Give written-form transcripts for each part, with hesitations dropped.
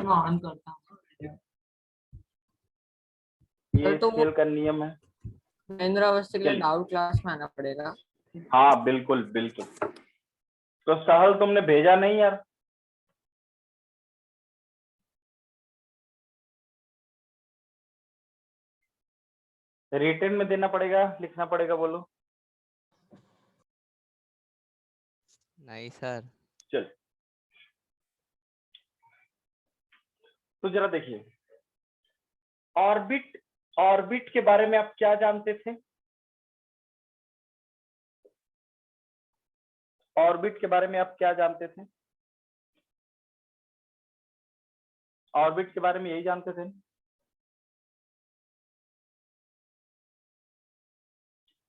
मैं ऑन करता हूँ। ये तो स्केल का नियम है। महेंद्र अवस्थी के लिए डाउट क्लास में आना पड़ेगा। हाँ बिल्कुल बिल्कुल। तो साहल तुमने भेजा नहीं यार? रिटन में देना पड़ेगा, लिखना पड़ेगा, बोलो। नहीं सर। चल तो जरा देखिए, ऑर्बिट, ऑर्बिट के बारे में आप क्या जानते थे? ऑर्बिट के बारे में आप क्या जानते थे? ऑर्बिट के बारे में यही जानते थे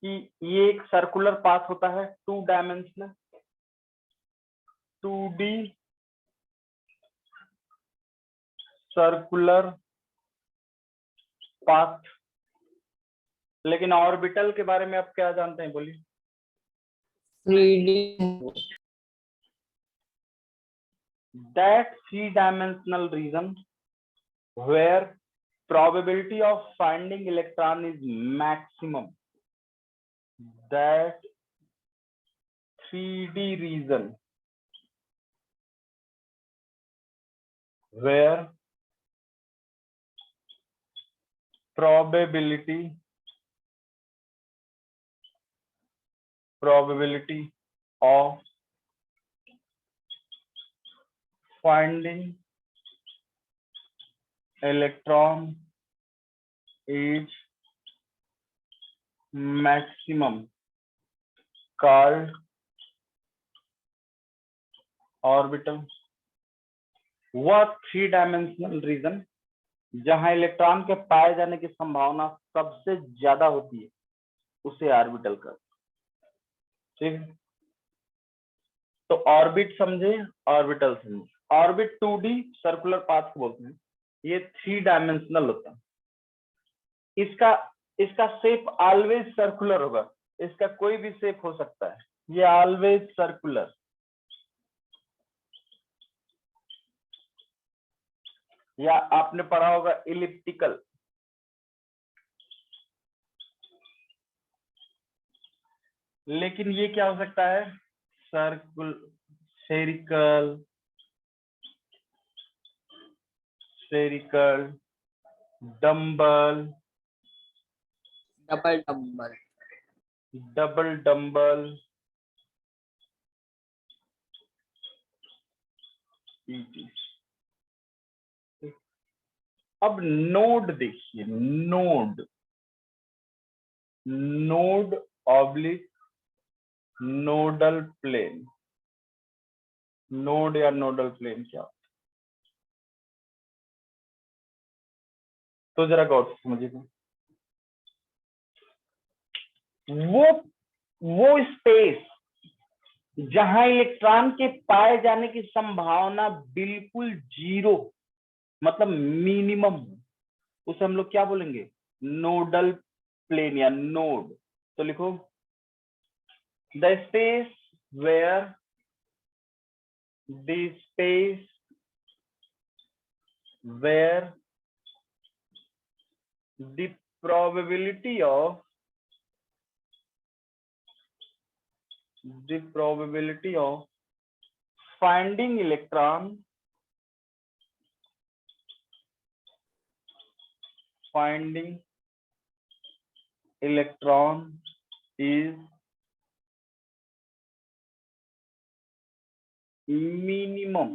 कि ये एक सर्कुलर पाथ होता है, 2 डायमेंशनल, 2D सर्कुलर पाथ। लेकिन ऑर्बिटल के बारे में आप क्या जानते हैं, बोलिए। 3D that 3-dimensional region where probability of finding electron is maximum, that 3D region where probability of finding electron is maximum called orbital। वह 3-डायमेंशनल रीजन जहां इलेक्ट्रॉन के पाए जाने की संभावना सबसे ज्यादा होती है उसे ऑर्बिटल का, ठीक है। तो ऑर्बिट समझे, ऑर्बिटल समझे। ऑर्बिट 2D सर्कुलर पाथ को बोलते हैं, ये 3-डायमेंशनल होता है। इसका शेप ऑलवेज सर्कुलर होगा, इसका कोई भी शेप हो सकता है, ये ऑलवेज सर्कुलर। या आपने पढ़ा होगा इलिप्टिकल, लेकिन ये क्या हो सकता है, circle, spherical, spherical, dumbbell, double dumbbell, double dumbbell, अब नोड देखिए, node, node oblique nodal plane. Node या नोडल प्लेन क्या होता है? तो जरा गौर से समझिए। वो स्पेस जहां इलेक्ट्रॉन के पाए जाने की संभावना बिल्कुल जीरो, मतलब मिनिमम, उसे हम लोग क्या बोलेंगे, नोडल प्लेन या नोड। तो लिखो, the space where the space where the probability of finding electron is minimum,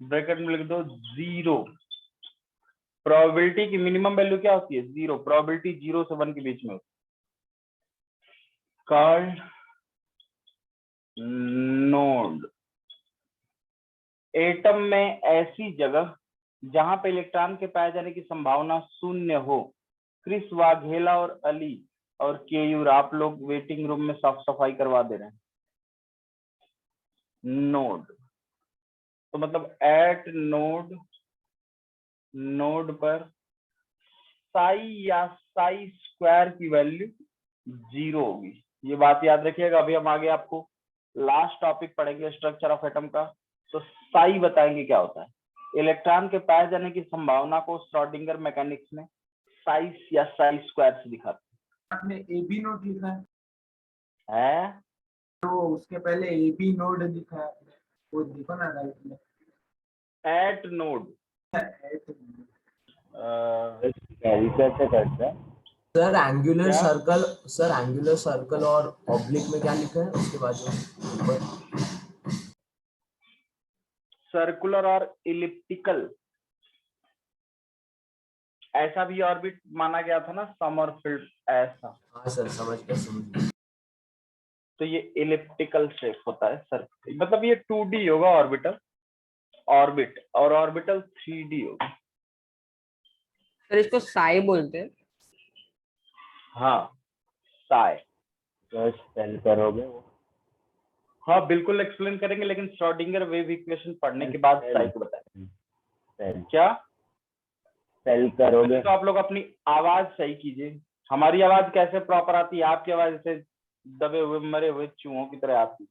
bracket में लिख दो 0। प्रोबेबिलिटी की मिनिमम वैल्यू क्या होती है, 0। प्रोबेबिलिटी 0 से 1 के बीच में होती है, कॉल्ड नोड। एटम में ऐसी जगह जहां पे इलेक्ट्रॉन के पाए जाने की संभावना शून्य हो। क्रिस वाघेला और अली और केयूर, आप लोग वेटिंग रूम में साफ सफाई करवा दे रहे हैं। नोड तो मतलब एट नोड, नोड पर साई या साई स्क्वायर की वैल्यू 0 होगी। ये बात याद रखिएगा। अभी हम आगे आपको लास्ट टॉपिक पढ़ेंगे स्ट्रक्चर ऑफ एटम का, तो साई बताएंगे क्या होता है। इलेक्ट्रॉन के पाए जाने की संभावना को श्रोडिंगर मैकेनिक्स में साई या साई स्क्वायर से दिखाते आपने ए बी नोड लिखा है हैं। तो उसके पहले ए बी नोड लिखा है आपने, वो देखो ना राइट में एट नोड कैसे करते हैं सर एंगुलर क्या? सर्कल, सर एंगुलर सर्कल और ऑब्लिक में क्या लिखा है उसके बाद ऊपर? सर्कुलर और इलिप्टिकल, ऐसा भी ऑर्बिट माना गया था ना, समरफील्ड ऐसा, हाँ सर समझ गया। तो ये इलिप्टिकल शेप होता है सर्कल, मतलब ये 2D होगा ऑर्बिटल, ऑर्बिट, और ऑर्बिटल 3D होगा। सर इसको साई बोलते हैं। हाँ साई, तो स्पेल करोगे वो? हाँ बिल्कुल एक्सप्लेन करेंगे, लेकिन श्रोडिंगर वेव इक्वेशन पढ़ने के बाद साई को बताएंगे। स्पेल क्या स्पेल करोगे? तो आप लोग अपनी आवाज सही कीजिए। हमारी आवाज कैसे प्रॉपर आती है, आपकी आवाज ऐसे दबे हुए मरे हुए चूहों की तरह आती है।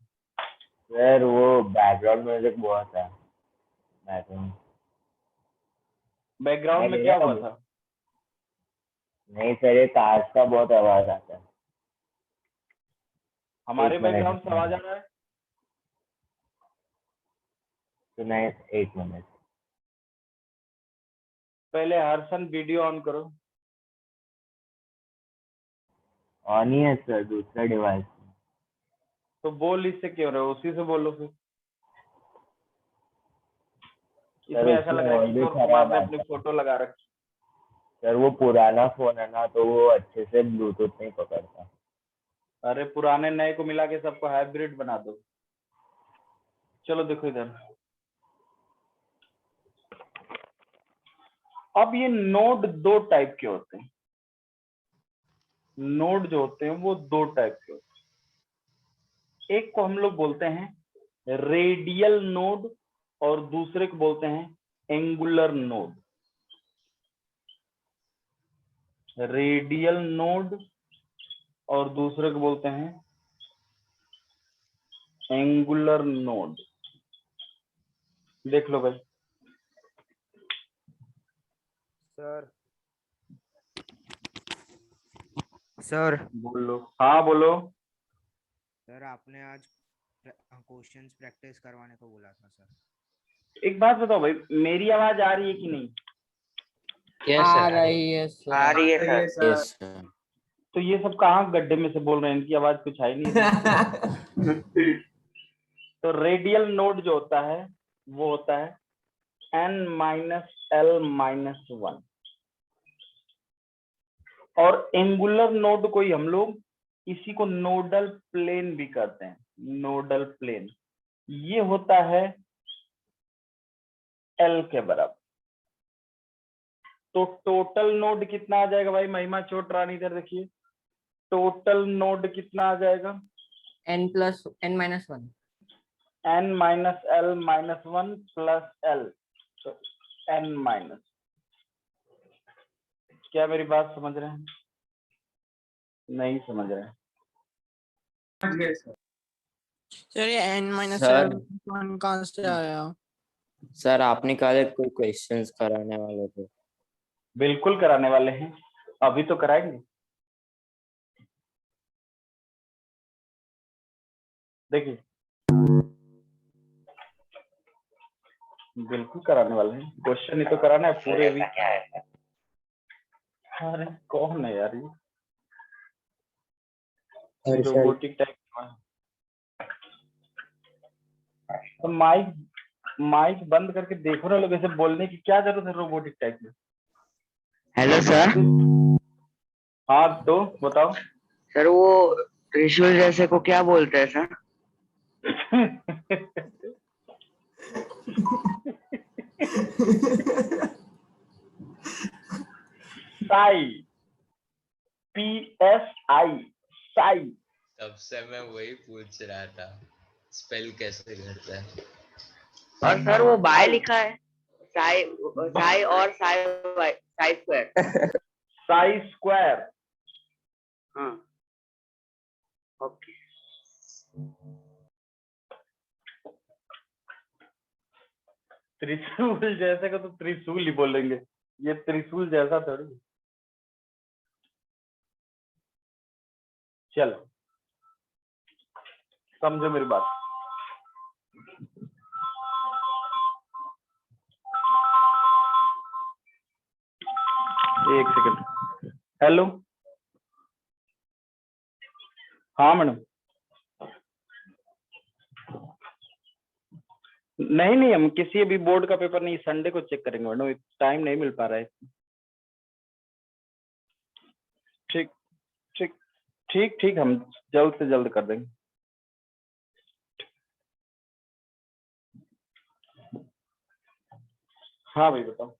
सर वो बैकग्राउंड म्यूजिक बहुत है बैकग्राउंड में क्या हुआ था? नहीं सर, ये कार्स का बहुत आवाज आता है। हमारे एक मिनट। बैकग्राउंड से आवाज आ रहा है? तो नहीं, 1 मिनट। पहले हर्षन वीडियो ऑन करो। ऑन ही है सर, दूसरा डिवाइस। तो बोल इससे क्यों रहे हो, उसी से बोलो फिर। इसमें ऐसा लग रहा है कि भी किशोर कुमार खराब ने है अपनी फोटो लगा रखी। सर, वो पुराना फोन है ना, तो वो अच्छे से ब्लूटूथ नहीं पकड़ता। अरे पुराने नए को मिला के सबको हाइब्रिड बना दो। चलो देखो इधर, अब ये नोड 2 टाइप के होते हैं। नोड जो होते हैं वो 2 टाइप के होते हैं। एक को हम लोग बोलते हैं रेडियल नोड और दूसरे को बोलते हैं एंगुलर नोड। रेडियल नोड और दूसरे को बोलते हैं एंगुलर नोड। देख लो भाई। सर बोलो, हाँ बोलो। सर आपने आज क्वेश्चंस प्रैक्टिस करवाने को बोला था सर। एक बात बताओ भाई, मेरी आवाज आ रही है कि नहीं? आ रही है सर। आ रही है सर। यस तो ये सब कहाँ गड्ढे में से बोल रहे हैं, इनकी आवाज कुछ आई नहीं है। तो रेडियल नोड जो होता है वो होता है n-l-1, और एंगुलर नोड को ही हम लोग इसी को नोडल प्लेन भी कहते हैं। नोडल प्लेन ये होता है l के बराबर। तो टोटल नोड कितना आ जाएगा भाई? महिमा चोट रानी इधर देखिए, टोटल नोड कितना आ जाएगा? n+n-1। n-l-1 प्लस l, तो n-। क्या मेरी बात समझ रहे हैं? नहीं समझ रहे हैं? सर ये n-1 कहाँ से आया? सर आपने कहा कोई क्वेश्चंस कराने वाले थे। बिल्कुल कराने वाले हैं, अभी तो कराएंगे। देखिए बिल्कुल कराने वाले हैं, क्वेश्चन ही तो कराना है पूरे वीक। अरे कौन है यार ये? Robotic type. तो माइक बंद करके देखो ना लोग, ऐसे बोलने की क्या जरूरत है रोबोटिक टाइप में? Hello sir. हाँ तो बताओ। सर वो त्रिशूल जैसे को क्या बोलते हैं सर? साई, PSI, साई। तब से मैं वही पूछ रहा था, स्पेल कैसे करता है। और सर वो बाय लिखा है, साई साई और साई साई स्क्वायर। साई स्क्वायर। हाँ ओके। त्रिशूल जैसे का तो त्रिशूल ही बोलेंगे, ये त्रिशूल जैसा थोड़ी। चलो समझो मेरी बात। एक सेकंड। हेलो, हाँ मैडम। नहीं नहीं, हम किसी अभी बोर्ड का पेपर नहीं, संडे को चेक करेंगे मैडम, टाइम नहीं मिल पा रहा है। ठीक ठीक ठीक ठीक, हम जल्द से जल्द कर देंगे। हाँ भाई बताओ।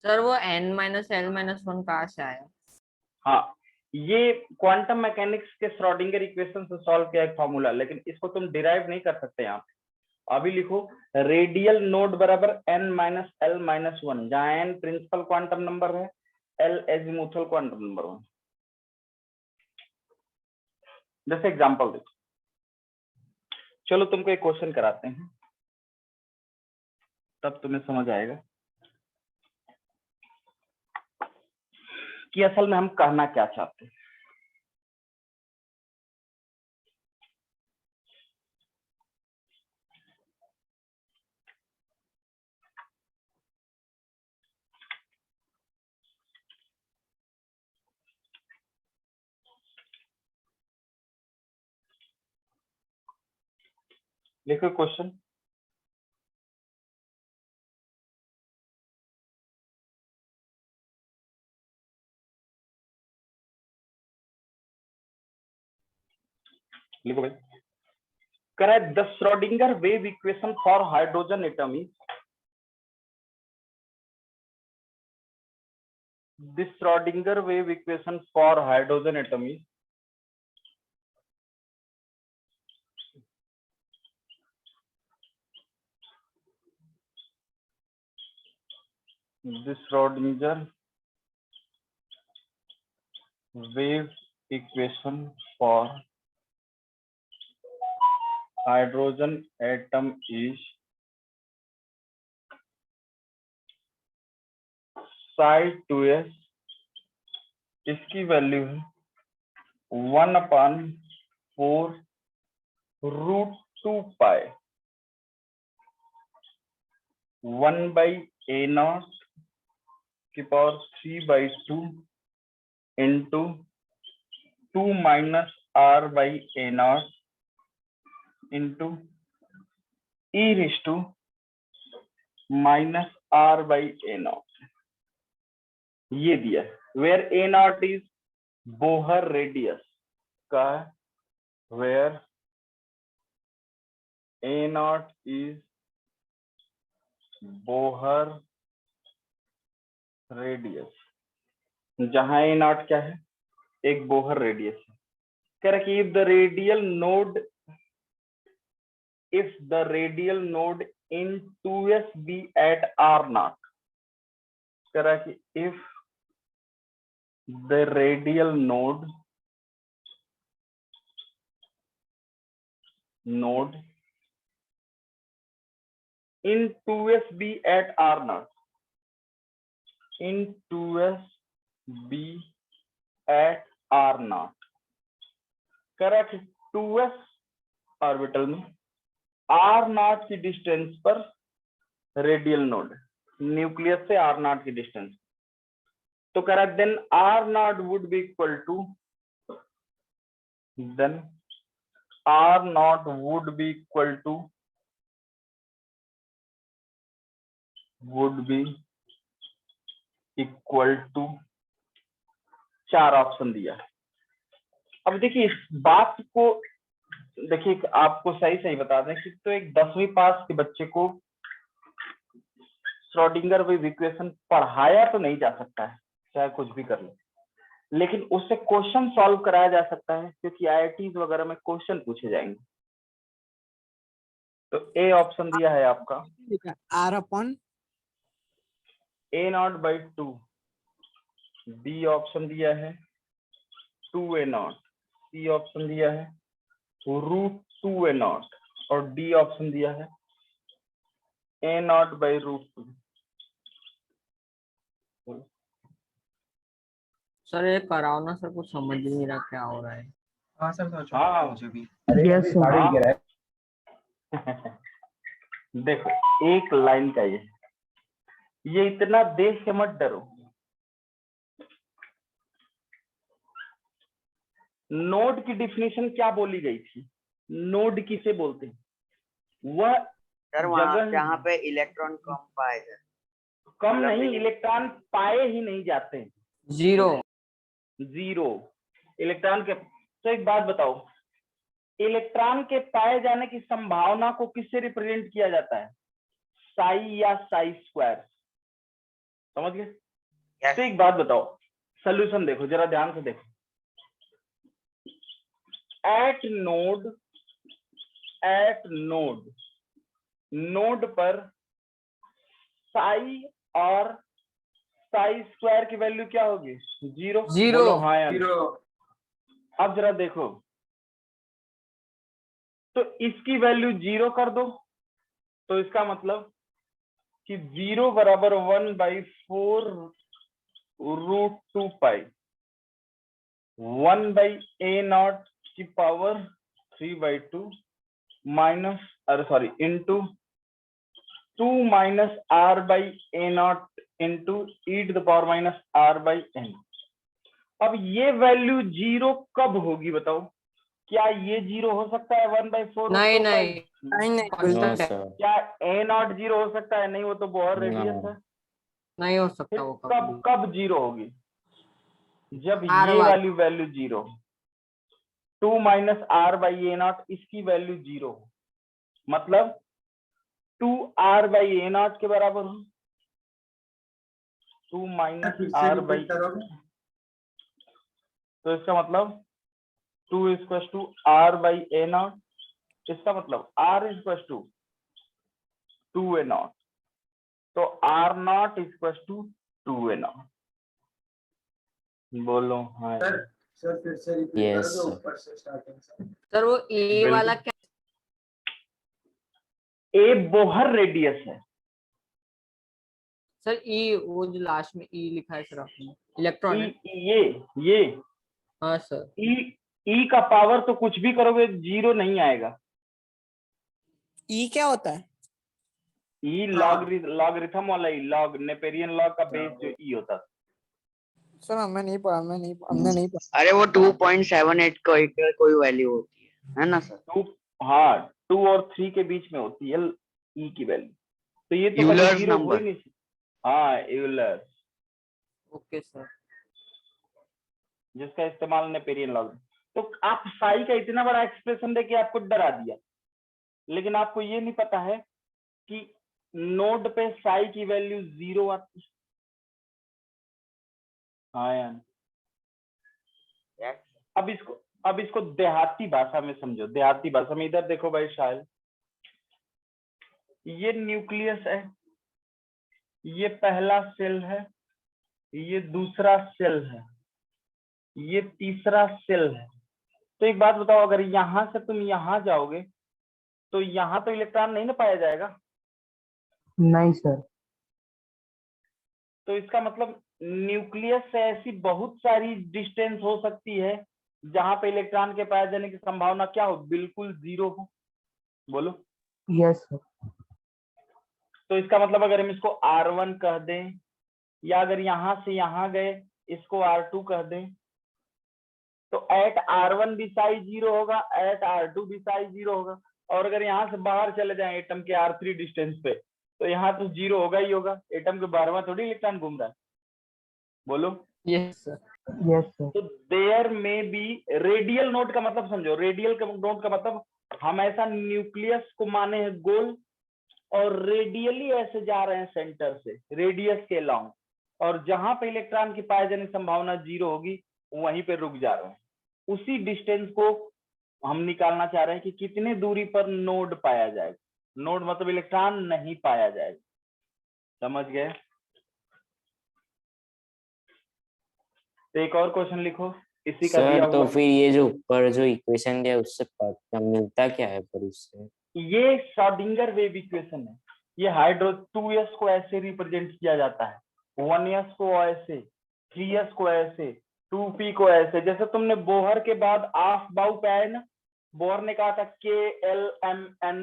सर वो n-l-1 कहाँ से आया? हाँ, ये क्वांटम मैकेनिक्स के श्रोडिंगर इक्वेशन से सॉल्व किया एक फॉर्मूला, लेकिन इसको तुम डिराइव नहीं कर सकते यहाँ पे। अभी लिखो रेडियल नोड बराबर n-l-1, जहाँ n प्रिंसिपल क्वांटम नंबर है, l एजिमुथल क्वांटम नंबर है। जैसे एग्जांपल देखो, चलो तुमको एक क्वेश्चन कराते हैं, तब तुम्हें समझ आएगा कि असल में हम कहना क्या चाहते हैं। लिखो क्वेश्चन। लिखो भाई। Correct, the Schrodinger wave equation for hydrogen atom is, the Schrodinger wave equation for hydrogen atom is, the Schrodinger wave equation for hydrogen atom is psi 2s, इसकी वैल्यू है 1/4√2 1/a0 की power 3/2 into 2 - r/a0 into e⁻⁻r/a0, ये दिया है। Where a0 is Bohr radius का, where a0 is Bohr radius, जहां a0 क्या है, एक बोहर रेडियस है। कह रहा कि if the radial node in 2s be at r0, कह रहा कि if the radial node in 2s be at r0, in 2s be at r0, कह रहा कि 2s ऑर्बिटल में r0 की डिस्टेंस पर रेडियल नोड, न्यूक्लियस से r0 की डिस्टेंस, तो कह रहा then r0 would be equal to, then r0 would be equal to, चार ऑप्शन दिया है। अब देखिए इस बात को, देखिए आपको सही सही बता दें कि तो एक 10वीं पास के बच्चे को श्रोडिंगर वेव इक्वेशन पढ़ाया तो नहीं जा सकता है, चाहे कुछ भी कर ले, लेकिन उससे क्वेश्चन सॉल्व कराया जा सकता है, क्योंकि आईआईटीज वगैरह में क्वेश्चन पूछे जाएंगे। तो ए ऑप्शन दिया है आपका r/a0/2, बी ऑप्शन दिया है 2a0, सी ऑप्शन दिया है √2a0 और डी ऑप्शन दिया है ए नॉट बाई रूट 2। सर ये कराओ ना सर, कुछ समझ ही नहीं रहा क्या हो रहा है। हाँ सर समझ हाँ। मुझे भी। Yes sir. देखो एक लाइन का ये इतना देख के मत डरो। नोड की डिफिनेशन क्या बोली गई थी? नोड किसे बोलते हैं? वह सर वहाँ जगह जहाँ पे इलेक्ट्रॉन कम पाए जाए। कम मतलब नहीं, मिनिमम। इलेक्ट्रॉन पाए ही नहीं जाते हैं। जीरो इलेक्ट्रॉन के। तो एक बात बताओ, इलेक्ट्रॉन के पाए जाने की संभावना को किससे रिप्रेजेंट किया जाता है? साई या साई स्क्वायर। समझ गए? Yes. तो एक बात बताओ, सोल्यूशन देखो जरा ध्यान से देखो। एट नोड पर साई और साई स्क्वायर की वैल्यू क्या होगी? जीरो। बोलो हाँ या नहीं। अब जरा देखो, तो इसकी वैल्यू जीरो कर दो, तो इसका मतलब कि 0 बराबर 1/4 रूट 2 पाई 1/a0 की power 3/2 minus into 2 minus r/a0 into e⁻r/n। अब ये वैल्यू जीरो कब होगी बताओ? क्या ये जीरो हो सकता है 1/4? नहीं नो constant है। सर। क्या a0 जीरो हो सकता है? नहीं, वो तो बहुत रेडियस है। नहीं हो फिर सकता वो कब जीरो होगी? जब R ये वाला। वाली वैल्यू जीरो, 2 माइनस r/a0 इसकी वैल्यू जीरो, मतलब 2r/a0 के बराबर हो। 2 माइनस r/, तो इसका मतलब 2 इक्वल टू r/a0। इसका मतलब r इक्वल टू 2a0, तो r0 इक्वल टू 2a0। बोलो हाँ। सर फिर से रिपीट Yes, करोगे sir. ऊपर से स्टार्टिंग से। सर वो ए वाला क्या? ए बोहर रेडियस है। सर ई, वो जो लास्ट में ई लिखा है सर आपने, इलेक्ट्रॉन है। ये हाँ सर। ई का पावर तो कुछ भी करोगे जीरो नहीं आएगा। ई क्या होता है? ई लॉगरिथम वाला ई, लॉग नेपेरियन लॉग का बेस जो ई होता है। सर हमने नहीं पढ़ा, हमने नहीं पढ़ा। अरे वो 2.78 कोई वैल्यू होती है ना सर? 2 और 3 के बीच में होती है ई की वैल्यू। तो ये तो कभी यूलर्स जीरो हो ही नंबर। नहीं। हाँ यूलर, ओके सर। जिसका इस्तेमाल नेपेरियन लॉग। तो आप साई का इतना बड़ा एक्सप्रेशन देके आपको डरा दिया, लेकिन आपको ये नहीं पता है कि नोड पे साई की वैल्यू जीरो आती है। हाँ यार, अब इसको देहाती भाषा में समझो। देहाती भाषा में इधर देखो भाई शायद, ये न्यूक्लियस है, ये पहला सेल है, ये दूसरा सेल है, ये तीसरा सेल है। तो एक बात बताओ, अगर यहां से तुम यहां जाओगे तो यहां तो इलेक्ट्रॉन नहीं ना पाया जाएगा? नहीं सर। तो इसका मतलब न्यूक्लियस से ऐसी बहुत सारी डिस्टेंस हो सकती है जहां पे इलेक्ट्रॉन के पाए जाने की संभावना क्या हो? बिल्कुल जीरो हो। बोलो यस सर। तो इसका मतलब अगर हम इसको R1 कह दें, या अगर यहां से यहां गए इसको R2 कह दें, तो एट R1 भी साइज जीरो होगा, एट R2 भी साइज जीरो होगा। और अगर यहाँ से बाहर चले जाएं एटम के R3 डिस्टेंस पे, तो यहाँ तो जीरो होगा ही होगा। एटम के बाहर में थोड़ी इलेक्ट्रॉन घूम रहा है। बोलो यस सर। Yes sir. तो देयर में बी रेडियल नोड का मतलब समझो। रेडियल नोड का मतलब हम ऐसा न्यूक्लियस को माने हैं गोल, और रेडियली ऐसे जा रहे हैं सेंटर से रेडियस के लॉन्ग, और जहां पे इलेक्ट्रॉन की पाए जाने की संभावना जीरो होगी वहीं पे रुक जा रहे हैं। उसी डिस्टेंस को हम निकालना चाह रहे हैं कि कितने दूरी पर नोड पाया जाएगा। नोड मतलब इलेक्ट्रॉन नहीं पाया जाएगा। समझ गए? तो एक और क्वेश्चन लिखो इसी का दिया सर तो हुआ। फिर ये जो ऊपर जो इक्वेशन दिया उससे मिलता क्या है पर उससे? ये श्रोडिंगर वेव इक्वेशन है। ये हाइड्रो 2s को ऐसे रिप्रेजेंट किया जाता है, 1s को ऐसे, 3s को ऐसे, 2p को ऐसे। जैसे तुमने बोहर के बाद आफ बाउ पे आए ना, बोहर ने कहा था KLMN,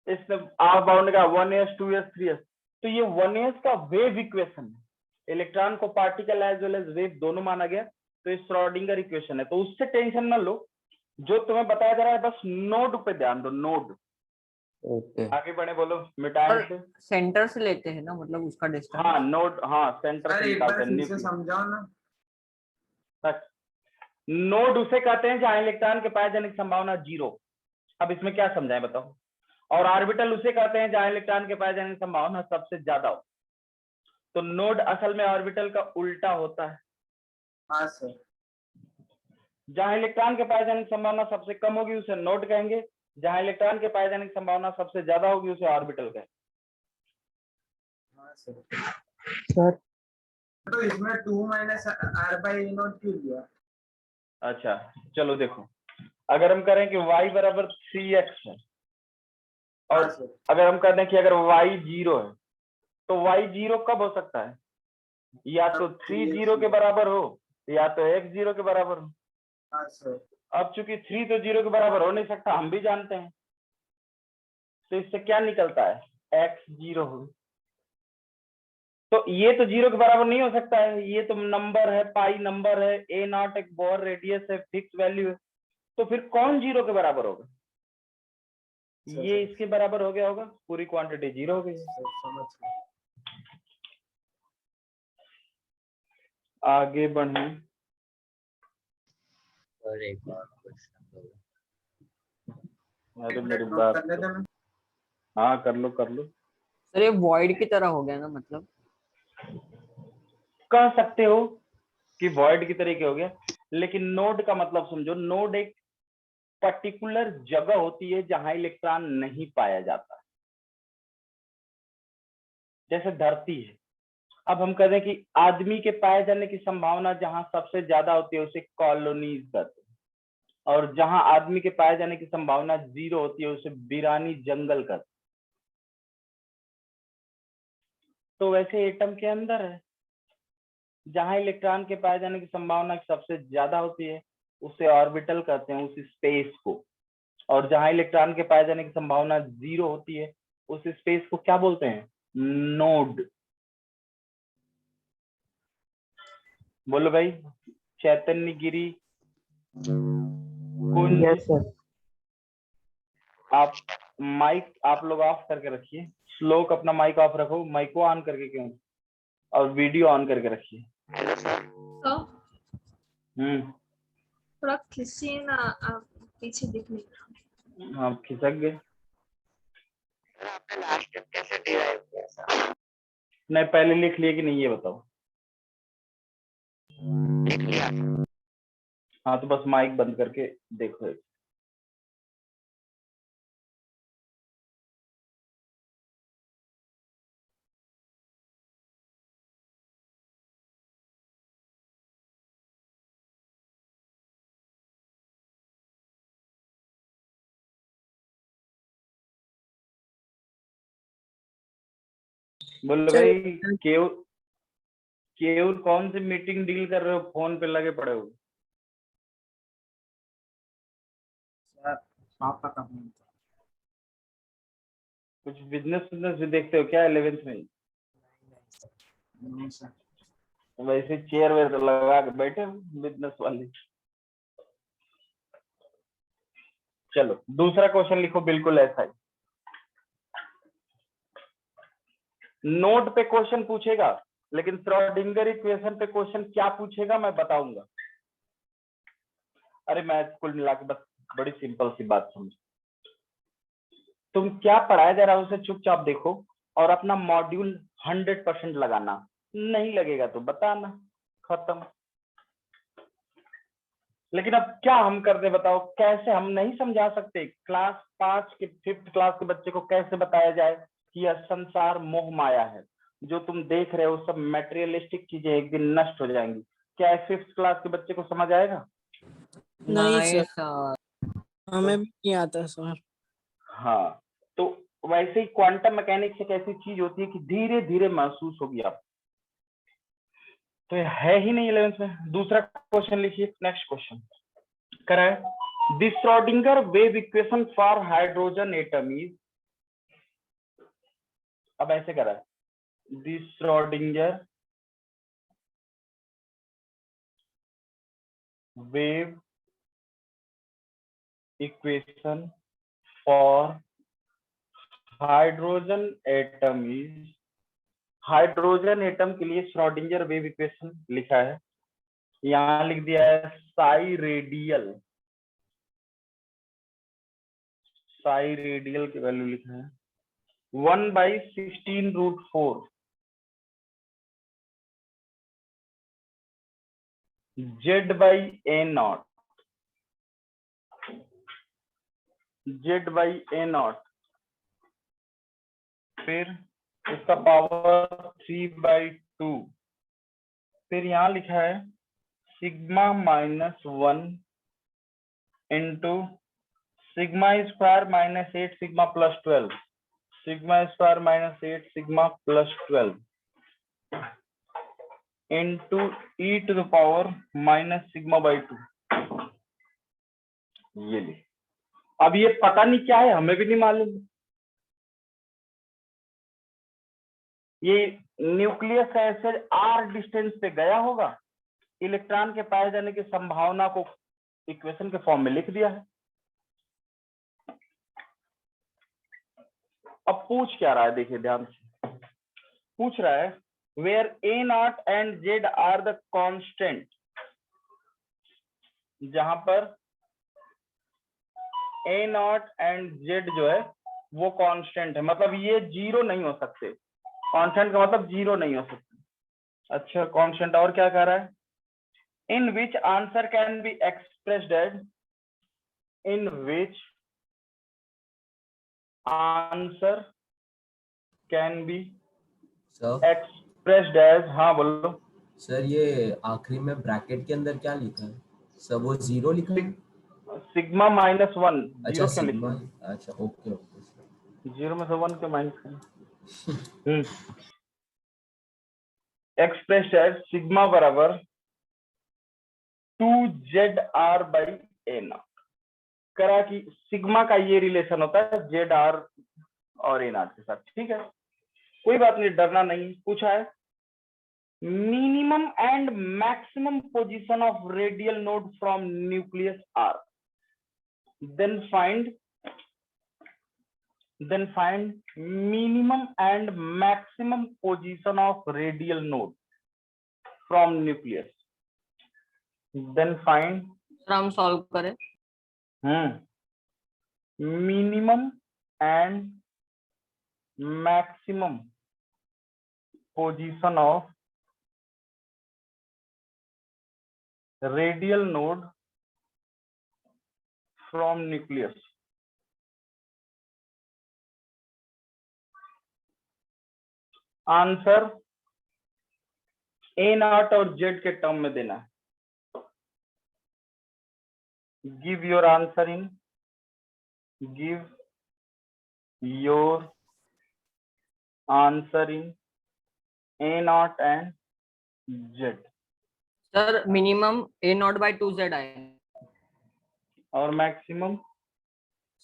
इसने आफ बाउ ने कहा 1s 2s 3s। तो ये 1s का वेव इक्वेशन है, इलेक्ट्रॉन को particle as well as wave दोनों माना गया, तो ये श्रोडिंगर इक्वेशन है। तो उससे टेंशन ना लो, जो तुम्हें बताया जा रहा है बस नोड पे ध्यान दो, नोड। ओके आगे बढ़े, बोलो मिटाएं से। सेंटर से लेते हैं ना, मतलब उसका डिस्टेंस। हाँ नोड, हाँ सेंटर सर से एक बार निकालते हैं फिर से न्यूक्लियस। समझाओ ना। नोड उसे कहते हैं जहां इलेक्ट्रॉन के पाए जाने की संभावना 0। अब इसमें क्या समझाएं बताओ। और ऑर्बिटल उसे कहते हैं जहां इलेक्ट्रॉन के पाए जाने की संभावना सबसे ज्यादा हो। तो नोड असल में ऑर्बिटल का उल्टा होता है। हाँ सर। जहां इलेक्ट्रॉन के पाए जाने की संभावना सबसे कम होगी उसे नोड कहेंगे, जहां इलेक्ट्रॉन के पाए जाने की संभावना सबसे ज्यादा होगी उसे ऑर्बिटल कहेंगे। हाँ सर। तो इसमें 2 माइनस r/a0 क्यों दिया? अच्छा चलो देखो, अगर हम करें कि y बराबर 3x है, और हाँ सर। अगर हम कहते हैं कि अगर y 0 है, तो y 0 कब हो सकता है? या तो 3 0 के बराबर हो, या तो x 0 के बराबर हो। हाँ सर। अब चूंकि 3 तो 0 के बराबर हो नहीं सकता, हम भी जानते हैं, तो इससे क्या निकलता है? x 0 हो। तो ये तो 0 के बराबर नहीं हो सकता है, ये तो नंबर है, पाई नंबर है, a0 एक बोर रेडियस है, फिक्स वैल्यू है। तो फिर कौन 0 के बराबर होगा? ये इसके बराबर हो गया होगा, पूरी क्वांटिटी 0 हो गई। समझ गया। आगे बढ़े, और एक और क्वेश्चन होगा। अरे एक मेरी मिनट बात नोट कर लेते हैं। हाँ कर लो कर लो। सर ये वॉइड की तरह हो गया ना, मतलब कह सकते हो कि वॉइड की तरीके हो गया, लेकिन नोड का मतलब समझो। नोड एक पर्टिकुलर जगह होती है जहां इलेक्ट्रॉन नहीं पाया जाता, जैसे धरती है। अब हम कहते हैं कि आदमी के पाए जाने की संभावना जहां सबसे ज्यादा होती है उसे कॉलोनीज कहते हैं, और जहां आदमी के पाए जाने की संभावना 0 होती है उसे वीरानी जंगल कहते हैं। तो वैसे एटम के अंदर है, जहां इलेक्ट्रॉन के पाए जाने की संभावना सबसे ज्यादा होती है उसे ऑर्बिटल कहते हैं, उस स्पेस को। और जहां इलेक्ट्रॉन के पाए जाने की संभावना 0 होती है उस स्पेस को क्या बोलते हैं? नोड। बोलो भाई, चैतन्य गिरी, कुंज, आप माइक आप लोग ऑफ करके रखिए। श्लोक अपना माइक ऑफ रखो, माइक को ऑन करके क्यों, और वीडियो ऑन करके रखिए। थोड़ा खिसिए ना, आप पीछे दिख नहीं रहा। आप खिसक गए। आपने लास्ट स्टेप कैसे डिराइव किया था? नहीं पहले लिख लिए कि नहीं ये बताओ। लिख लिया। हाँ तो बस माइक बंद करके देखो एक। बोलो भाई, केवल कौन सी मीटिंग डील कर रहे हो, फोन पे लगे पड़े हो? पापा का फोन। कुछ बिजनेस भी देखते हो क्या 11th में? नहीं सर। वैसे चेयर वेयर तो लगा के बैठे हो बिजनेस वाले। चलो दूसरा क्वेश्चन लिखो, बिल्कुल ऐसा ही। नोट पे क्वेश्चन पूछेगा, लेकिन श्रोडिंगर इक्वेशन पे क्वेश्चन क्या पूछेगा मैं बताऊंगा। अरे मैं कुल मिला के बस बड़ी सिंपल सी बात समझ, तुम क्या पढ़ाया जा रहा है उसे चुपचाप देखो और अपना मॉड्यूल 100% लगाना। नहीं लगेगा तो बताना, खत्म। लेकिन अब क्या हम कर दे बताओ, कैसे? हम नहीं समझा सकते। क्लास 5 के 5th क्लास के बच्चे को कैसे बताया जाए कि यह संसार मोह माया है, जो तुम देख रहे हो सब मटेरियलिस्टिक चीजें एक दिन नष्ट हो जाएंगी। क्या 5th क्लास के बच्चे को समझ आएगा? नहीं नहीं सर, सर, हमें भी नहीं आता सर। हाँ तो वैसे ही क्वांटम मैकेनिक्स एक ऐसी चीज होती है कि धीरे धीरे महसूस होगी आप, तो ये है ही नहीं 11th में। दूसरा क्वेश्चन लिखिए, नेक्स्ट क्वेश्चन करा है, the Schrodinger wave equation for hydrogen atom is, अब ऐसे करा है, the Schrodinger wave equation for hydrogen atom is, hydrogen atom के लिए श्रोडिंगर वेव इक्वेशन लिखा है, यहां लिख दिया है साई रेडियल, साई रेडियल की वैल्यू लिखा है 1/16√4 Z/A0, Z/A0, फिर इसका पावर 3/2, फिर यहां लिखा है sigma -1 into sigma square -8 sigma plus 12, sigma square -8 sigma plus 12 into e⁻² ये ले। अब ये पता नहीं क्या है, हमें भी नहीं मालूम, ये न्यूक्लियस ऐसे r डिस्टेंस पे गया होगा, इलेक्ट्रॉन के पाए जाने की संभावना को इक्वेशन के फॉर्म में लिख दिया है। अब पूछ क्या रहा है, देखिए ध्यान से, पूछ रहा है where A0 and Z are the constant, जहां पर A0 एंड Z जो है वो कांस्टेंट है, मतलब ये जीरो नहीं हो सकते, कांस्टेंट का मतलब जीरो नहीं हो सकते। अच्छा कांस्टेंट, और क्या कह रहा है, in which answer can be expressed as, in which answer can be sir expressed as, हाँ बोलो। सर ये आखिरी में ब्रैकेट के अंदर क्या लिखा है सर, वो 0 लिखा है? सिग्मा -1, अच्छा जीरो क्यों सिग्मा, लिखा, अच्छा ओके ओके सर। जीरो में से 1 क्यों माइनस करें, एक्सप्रेस्ड एज सिग्मा बराबर 2ZR/A0, करा कि सिग्मा का ये रिलेशन होता है ZR और A0 के साथ, ठीक है कोई बात नहीं, डरना नहीं। पूछा है minimum and maximum position of radial node from nucleus R, then find minimum and maximum position of radial node from nucleus, then find, sir हम सॉल्व करें, minimum and maximum position of radial node from nucleus, answer A0 और Z के term में देना है। Give your answer in, give your answer in A0 and Z, sir minimum A0/2Z आएगा और maximum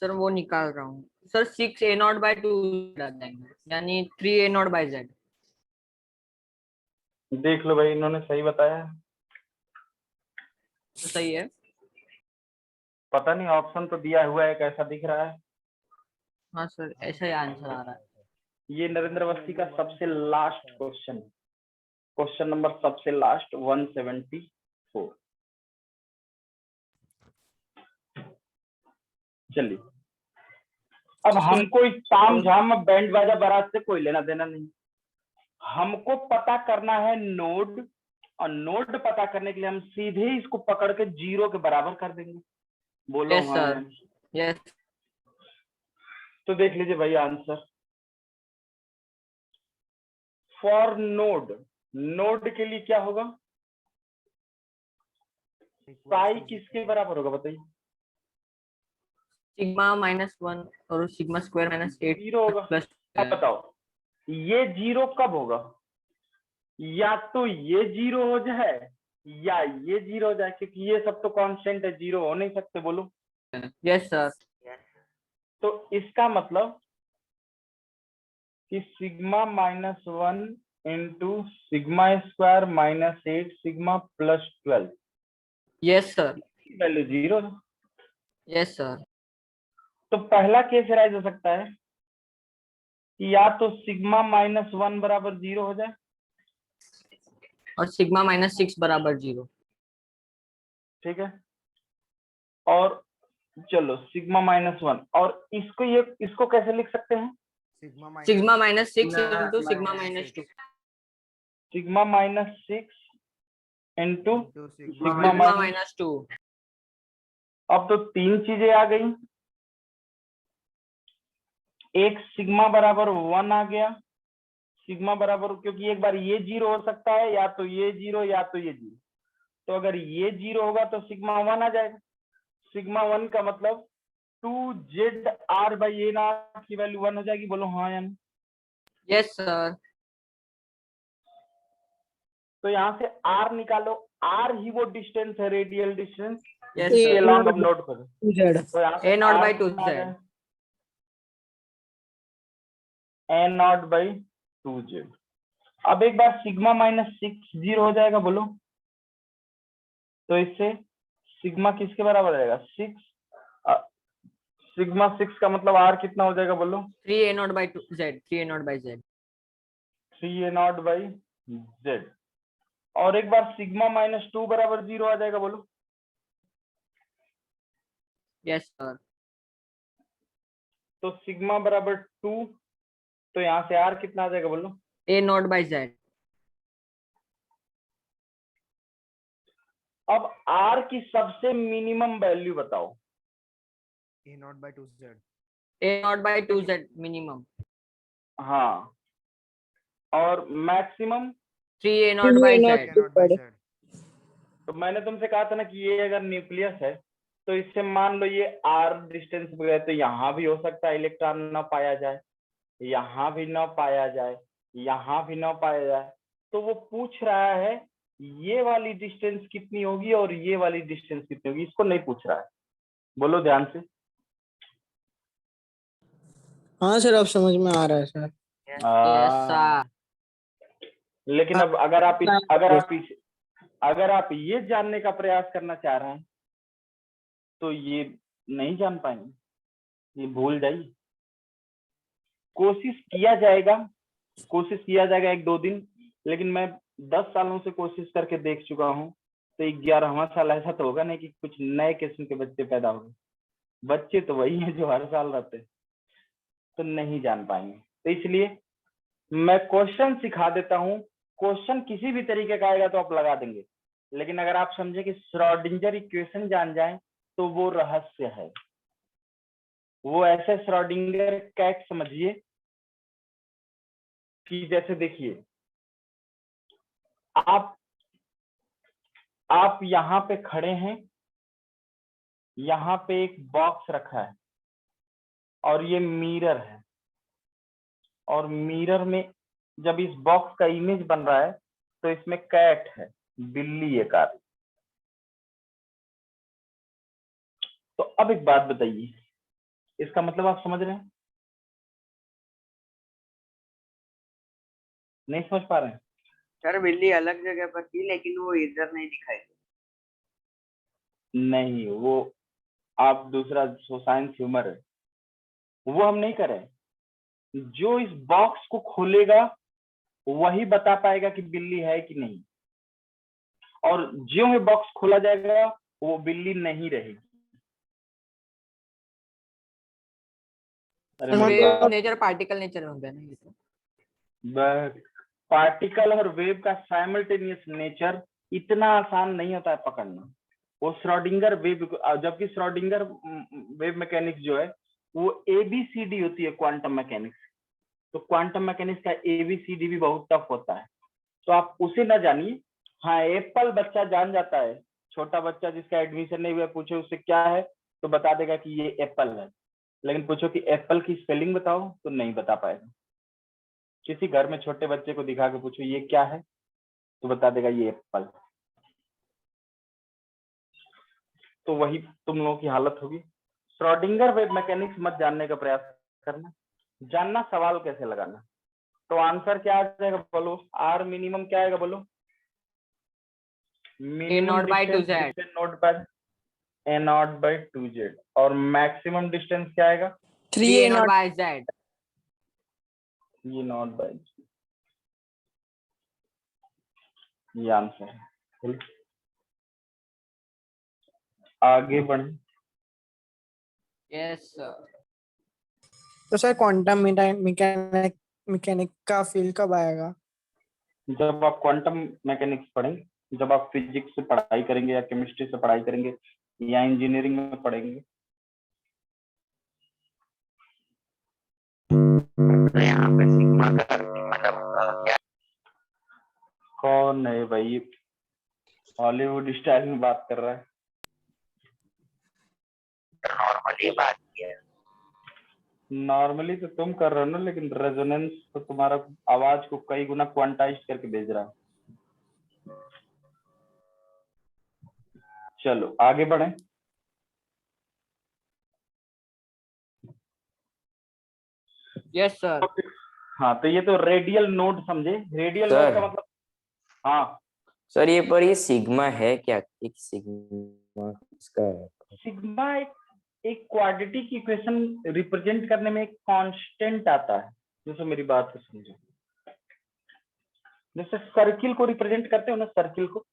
sir वो निकाल रहा हूँ सर 6A0/2Z आ जाएंगे, यानी 3A0/Z। देख लो भाई, इन्होंने सही बताया, तो सही है, पता नहीं ऑप्शन तो दिया हुआ है कैसा दिख रहा है। हाँ सर ऐसा ही आंसर आ रहा है। ये नरेंद्र अवस्थी का सबसे लास्ट क्वेश्चन, क्वेश्चन नंबर सबसे लास्ट 174। चलिए अब हमको इस ताम झाम बैंड बाजा बारात से कोई लेना देना नहीं, हमको पता करना है नोड, और नोड पता करने के लिए हम सीधे इसको पकड़ के 0 के बराबर कर देंगे। बोलो यस हाँ सर, यस। तो देख लीजिए भाई आंसर फॉर नोड, नोड के लिए क्या होगा, साई किसके बराबर होगा बताइए, सिग्मा -1 और सिग्मा स्क्वायर -8 जीरो होगा। प्लस अब बताओ ये जीरो कब होगा? या तो ये जीरो हो जाए या ये जीरो हो जाए, क्योंकि ये सब तो कांस्टेंट है, जीरो हो नहीं सकते। बोलो यस सर। तो इसका मतलब कि sigma -1 into sigma square -8 sigma plus 12 yes sir. Value zero. Yes sir. तो पहला केस राइज हो सकता है कि या तो सिग्मा -1 बराबर जीरो हो जाए और सिग्मा -6 बराबर 0। ठीक है, और चलो सिग्मा -1 और इसको कैसे लिख सकते हैं? Sigma -6 into sigma -2। Sigma -6 into sigma -2। अब तो तीन चीजें आ गई। एक सिग्मा बराबर 1 आ गया, सिग्मा बराबर, क्योंकि एक बार ये जीरो हो सकता है, या तो ये जीरो या तो ये जीरो। तो अगर ये जीरो होगा तो सिग्मा 1 आ जाएगा। सिग्मा 1 का मतलब 2ZR/A0 की वैल्यू 1 हो जाएगी। बोलो हाँ या नहीं? Yes sir. तो यहाँ से R निकालो, R ही वो डिस्टेंस है, रेडियल डिस्टेंस यस जिसके सर। लॉन्ग हम नोट करें। तो यहाँ से A0/2Z। A0/2Z। अब एक बार सिग्मा -6 जीरो हो जाएगा। बोलो तो इससे सिग्मा किसके बराबर आएगा? 6। सिग्मा 6 का मतलब R कितना हो जाएगा? बोलो 3A0/2Z। 3A0/Z। 3A0/Z। और एक बार सिग्मा -2 बराबर 0 आ जाएगा। बोलो यस सर। तो सिग्मा बराबर 2, तो यहाँ से R कितना आ जाएगा? बोलो A0/Z। अब R की सबसे मिनिमम वैल्यू बताओ। A0/2Z। A0/2Z minimum. हाँ, और मैक्सिमम 3A0/Z। तो मैंने तुमसे कहा था ना कि ये अगर न्यूक्लियस है तो इससे मान लो ये R डिस्टेंस पे गए, तो यहाँ भी हो सकता है इलेक्ट्रॉन न पाया जाए, यहाँ भी न पाया जाए, यहाँ भी न पाया जाए। तो वो पूछ रहा है ये वाली डिस्टेंस कितनी होगी और ये वाली डिस्टेंस कितनी होगी, इसको नहीं पूछ रहा है। बोलो ध्यान से। हाँ सर, अब समझ में आ रहा है सर। लेकिन अब अगर आप ये जानने का प्रयास करना चाह रहे हैं तो ये नहीं जान पाएंगे, ये भूल जाइए। कोशिश किया जाएगा 1-2 दिन, लेकिन मैं 10 सालों से कोशिश करके देख चुका हूँ। तो 11वां साल ऐसा तो होगा नहीं कि कुछ नए किस्म के बच्चे पैदा हो गए। बच्चे तो वही हैं जो हर साल रहते, तो नहीं जान पाएंगे। तो इसलिए मैं क्वेश्चन सिखा देता हूँ। क्वेश्चन किसी भी तरीके का आएगा तो आप लगा देंगे, लेकिन अगर आप समझे कि श्रोडिंगर इक्वेशन जान जाए तो वो रहस्य है। वो ऐसे श्रोडिंगर कैट समझिए कि जैसे देखिए आप यहाँ पे खड़े हैं, यहाँ पे एक बॉक्स रखा है और ये मिरर है, और मिरर में जब इस बॉक्स का इमेज बन रहा है तो इसमें कैट है, बिल्ली एक आ रही। तो अब एक बात बताइए, इसका मतलब आप समझ रहे हैं? नहीं समझ पा रहे हैं? सर बिल्ली अलग जगह पर थी लेकिन वो इधर नहीं दिखाई दी। नहीं, वो आप दूसरा साइंस ह्यूमर है, वो हम नहीं करें। जो इस बॉक्स को खोलेगा वही बता पाएगा कि बिल्ली है कि नहीं, और जो ये बॉक्स खोला जाएगा वो बिल्ली नहीं रहेगी। नेचर पार्टिकल नेचर हो गया ना ये तो। पार्टिकल और वेव का साइमल्टेनियस नेचर इतना आसान नहीं होता है पकड़ना। वो श्रोडिंगर वेव, जबकि श्रोडिंगर वेव मैकेनिक्स जो है वो ABCD होती है क्वांटम मैकेनिक्स। तो क्वांटम मैकेनिक्स का ABCD भी बहुत टफ होता है, तो आप उसे ना जानिए। हाँ, एप्पल बच्चा जान जाता है, छोटा बच्चा जिसका एडमिशन नहीं हुआ पूछे उससे क्या है, तो बता देगा कि ये एप्पल है, लेकिन पूछो कि एप्पल की स्पेलिंग बताओ तो नहीं बता पाएगा। किसी घर में छोटे बच्चे को दिखा के पूछो ये क्या है, तो बता देगा ये एप्पल। तो वही तुम लोगों की हालत होगी। श्रोडिंगर वेव मैकेनिक्स मत जानने का प्रयास करना, जानना सवाल कैसे लगाना। तो आंसर क्या आ जाएगा बोलो, आर मिनिमम क्या आएगा बोलो, A naught by 2z node पर ए नॉट बाई 2z, और मैक्सिमम डिस्टेंस क्या आएगा, 3 A naught by z। ये नॉट बाई, ये आंसर है। आगे बढ़े। Yes sir. तो सर क्वांटम मैकेनिक का फील्ड कब आएगा? जब आप क्वांटम मैकेनिक्स पढ़ेंगे, जब आप फिजिक्स से पढ़ाई करेंगे या केमिस्ट्री से पढ़ाई करेंगे या इंजीनियरिंग में पढ़ेंगे। तो यहाँ पे सिग्मा का मतलब क्या? कौन है भाई, हॉलीवुड स्टाइल में बात कर रहा है। नॉर्मली बात किया, नॉर्मली तो तुम कर रहे हो ना, लेकिन रेजोनेंस तो तुम्हारा आवाज को कई गुना क्वांटाइज करके भेज रहा है। चलो आगे बढ़े। Yes sir. हाँ तो ये तो रेडियल नोड समझे, रेडियल नोड का मतलब, हाँ सर ये पर ये सिग्मा है क्या? एक सिग्मा इसका है? सिग्मा एक क्वाड्रेटिक इक्वेशन रिप्रेजेंट करने में एक कांस्टेंट आता है। जैसे मेरी बात को समझो, जैसे सर्किल को रिप्रेजेंट करते हो ना, सर्किल को,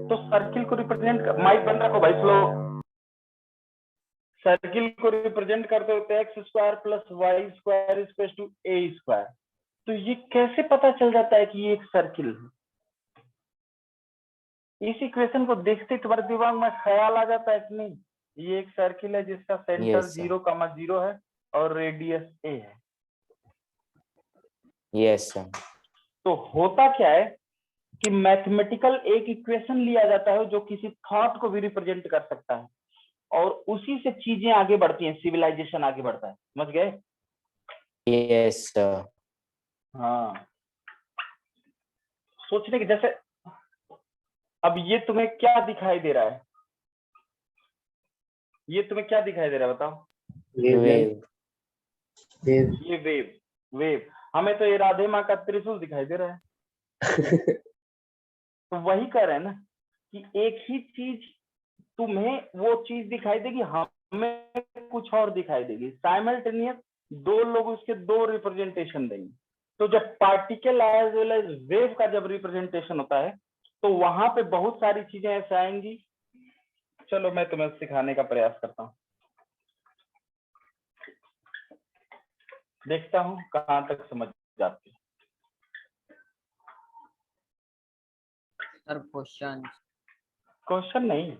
तो सर्किल को रिप्रेजेंट कर, माइक बंद रखो भाई स्लो। सर्किल को रिप्रेजेंट करते होते x square plus y square equal to a square. तो ये कैसे पता चल जाता है कि ये एक सर्किल है? इस इक्वेशन को देखते तुम्हारे दिमाग में ख्याल आ जाता है कि नहीं ये एक सर्किल है जिसका सेंटर 0,0 है और रेडियस ए है। Yes sir. तो होता क्या है कि मैथमेटिकल एक इक्वेशन लिया जाता है जो किसी थॉट को भी रिप्रेजेंट कर सकता है, और उसी से चीजें आगे बढ़ती हैं, सिविलाइजेशन आगे बढ़ता है। समझ गए? Yes sir. हाँ, सोचने की, जैसे अब ये तुम्हें क्या दिखाई दे रहा है, ये तुम्हें क्या दिखाई दे रहा है बताओ? वेव। ये वेव। हमें तो ये राधे माँ का त्रिशूल दिखाई दे रहा है। तो वही कह रहे हैं ना कि एक ही चीज तुम्हें वो चीज दिखाई देगी, हमें कुछ और दिखाई देगी। साइमल्टेनियस दो लोग उसके दो रिप्रेजेंटेशन देंगे। तो जब particle as well as wave का जब रिप्रेजेंटेशन होता है तो वहां पे बहुत सारी चीजें ऐसे आएंगी। चलो मैं तुम्हें सिखाने का प्रयास करता हूँ, देखता हूँ कहाँ तक समझ जाती है। सर क्वेश्चन नहीं,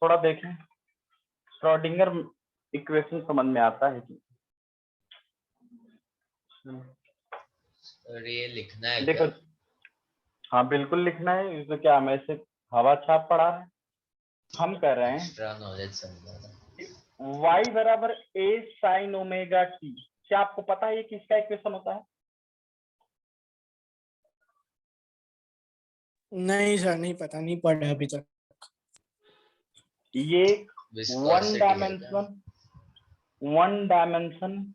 थोड़ा देखें श्रोडिंगर इक्वेशन समझ में आता है कि और ये लिखना है देखो क्या? हाँ बिल्कुल लिखना है। इसमें क्या हम ऐसे हवा छाप पढ़ा रहे हैं? हम कह रहे हैं एक्स्ट्रा नॉलेज समझाना। y बराबर a sin ओमेगा t। क्या आपको पता है ये किसका इक्वेशन होता है? नहीं सर, नहीं पता, नहीं पढ़ा अभी तक। ये Viscosity है क्या? वन डायमेंशन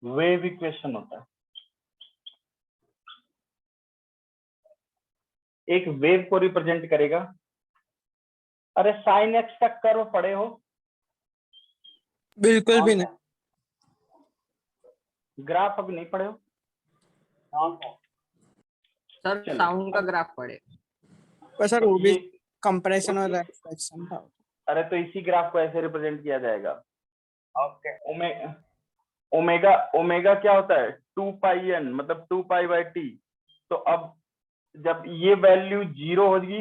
वेव इक्वेशन होता है। एक वेव को रिप्रेजेंट करेगा। अरे साइन एक्स का कर्व पढ़े हो? बिल्कुल भी नहीं। ग्राफ अभी नहीं पढ़े हो? सर साउंड का ग्राफ पढ़े। पर सर वो भी कंप्रेशन और रिफ्लेक्शन था। अरे तो इसी ग्राफ को ऐसे रिप्रेजेंट किया जाएगा। ओमेगा क्या होता है? 2πn, मतलब 2π/t। तो अब जब ये वैल्यू 0 होगी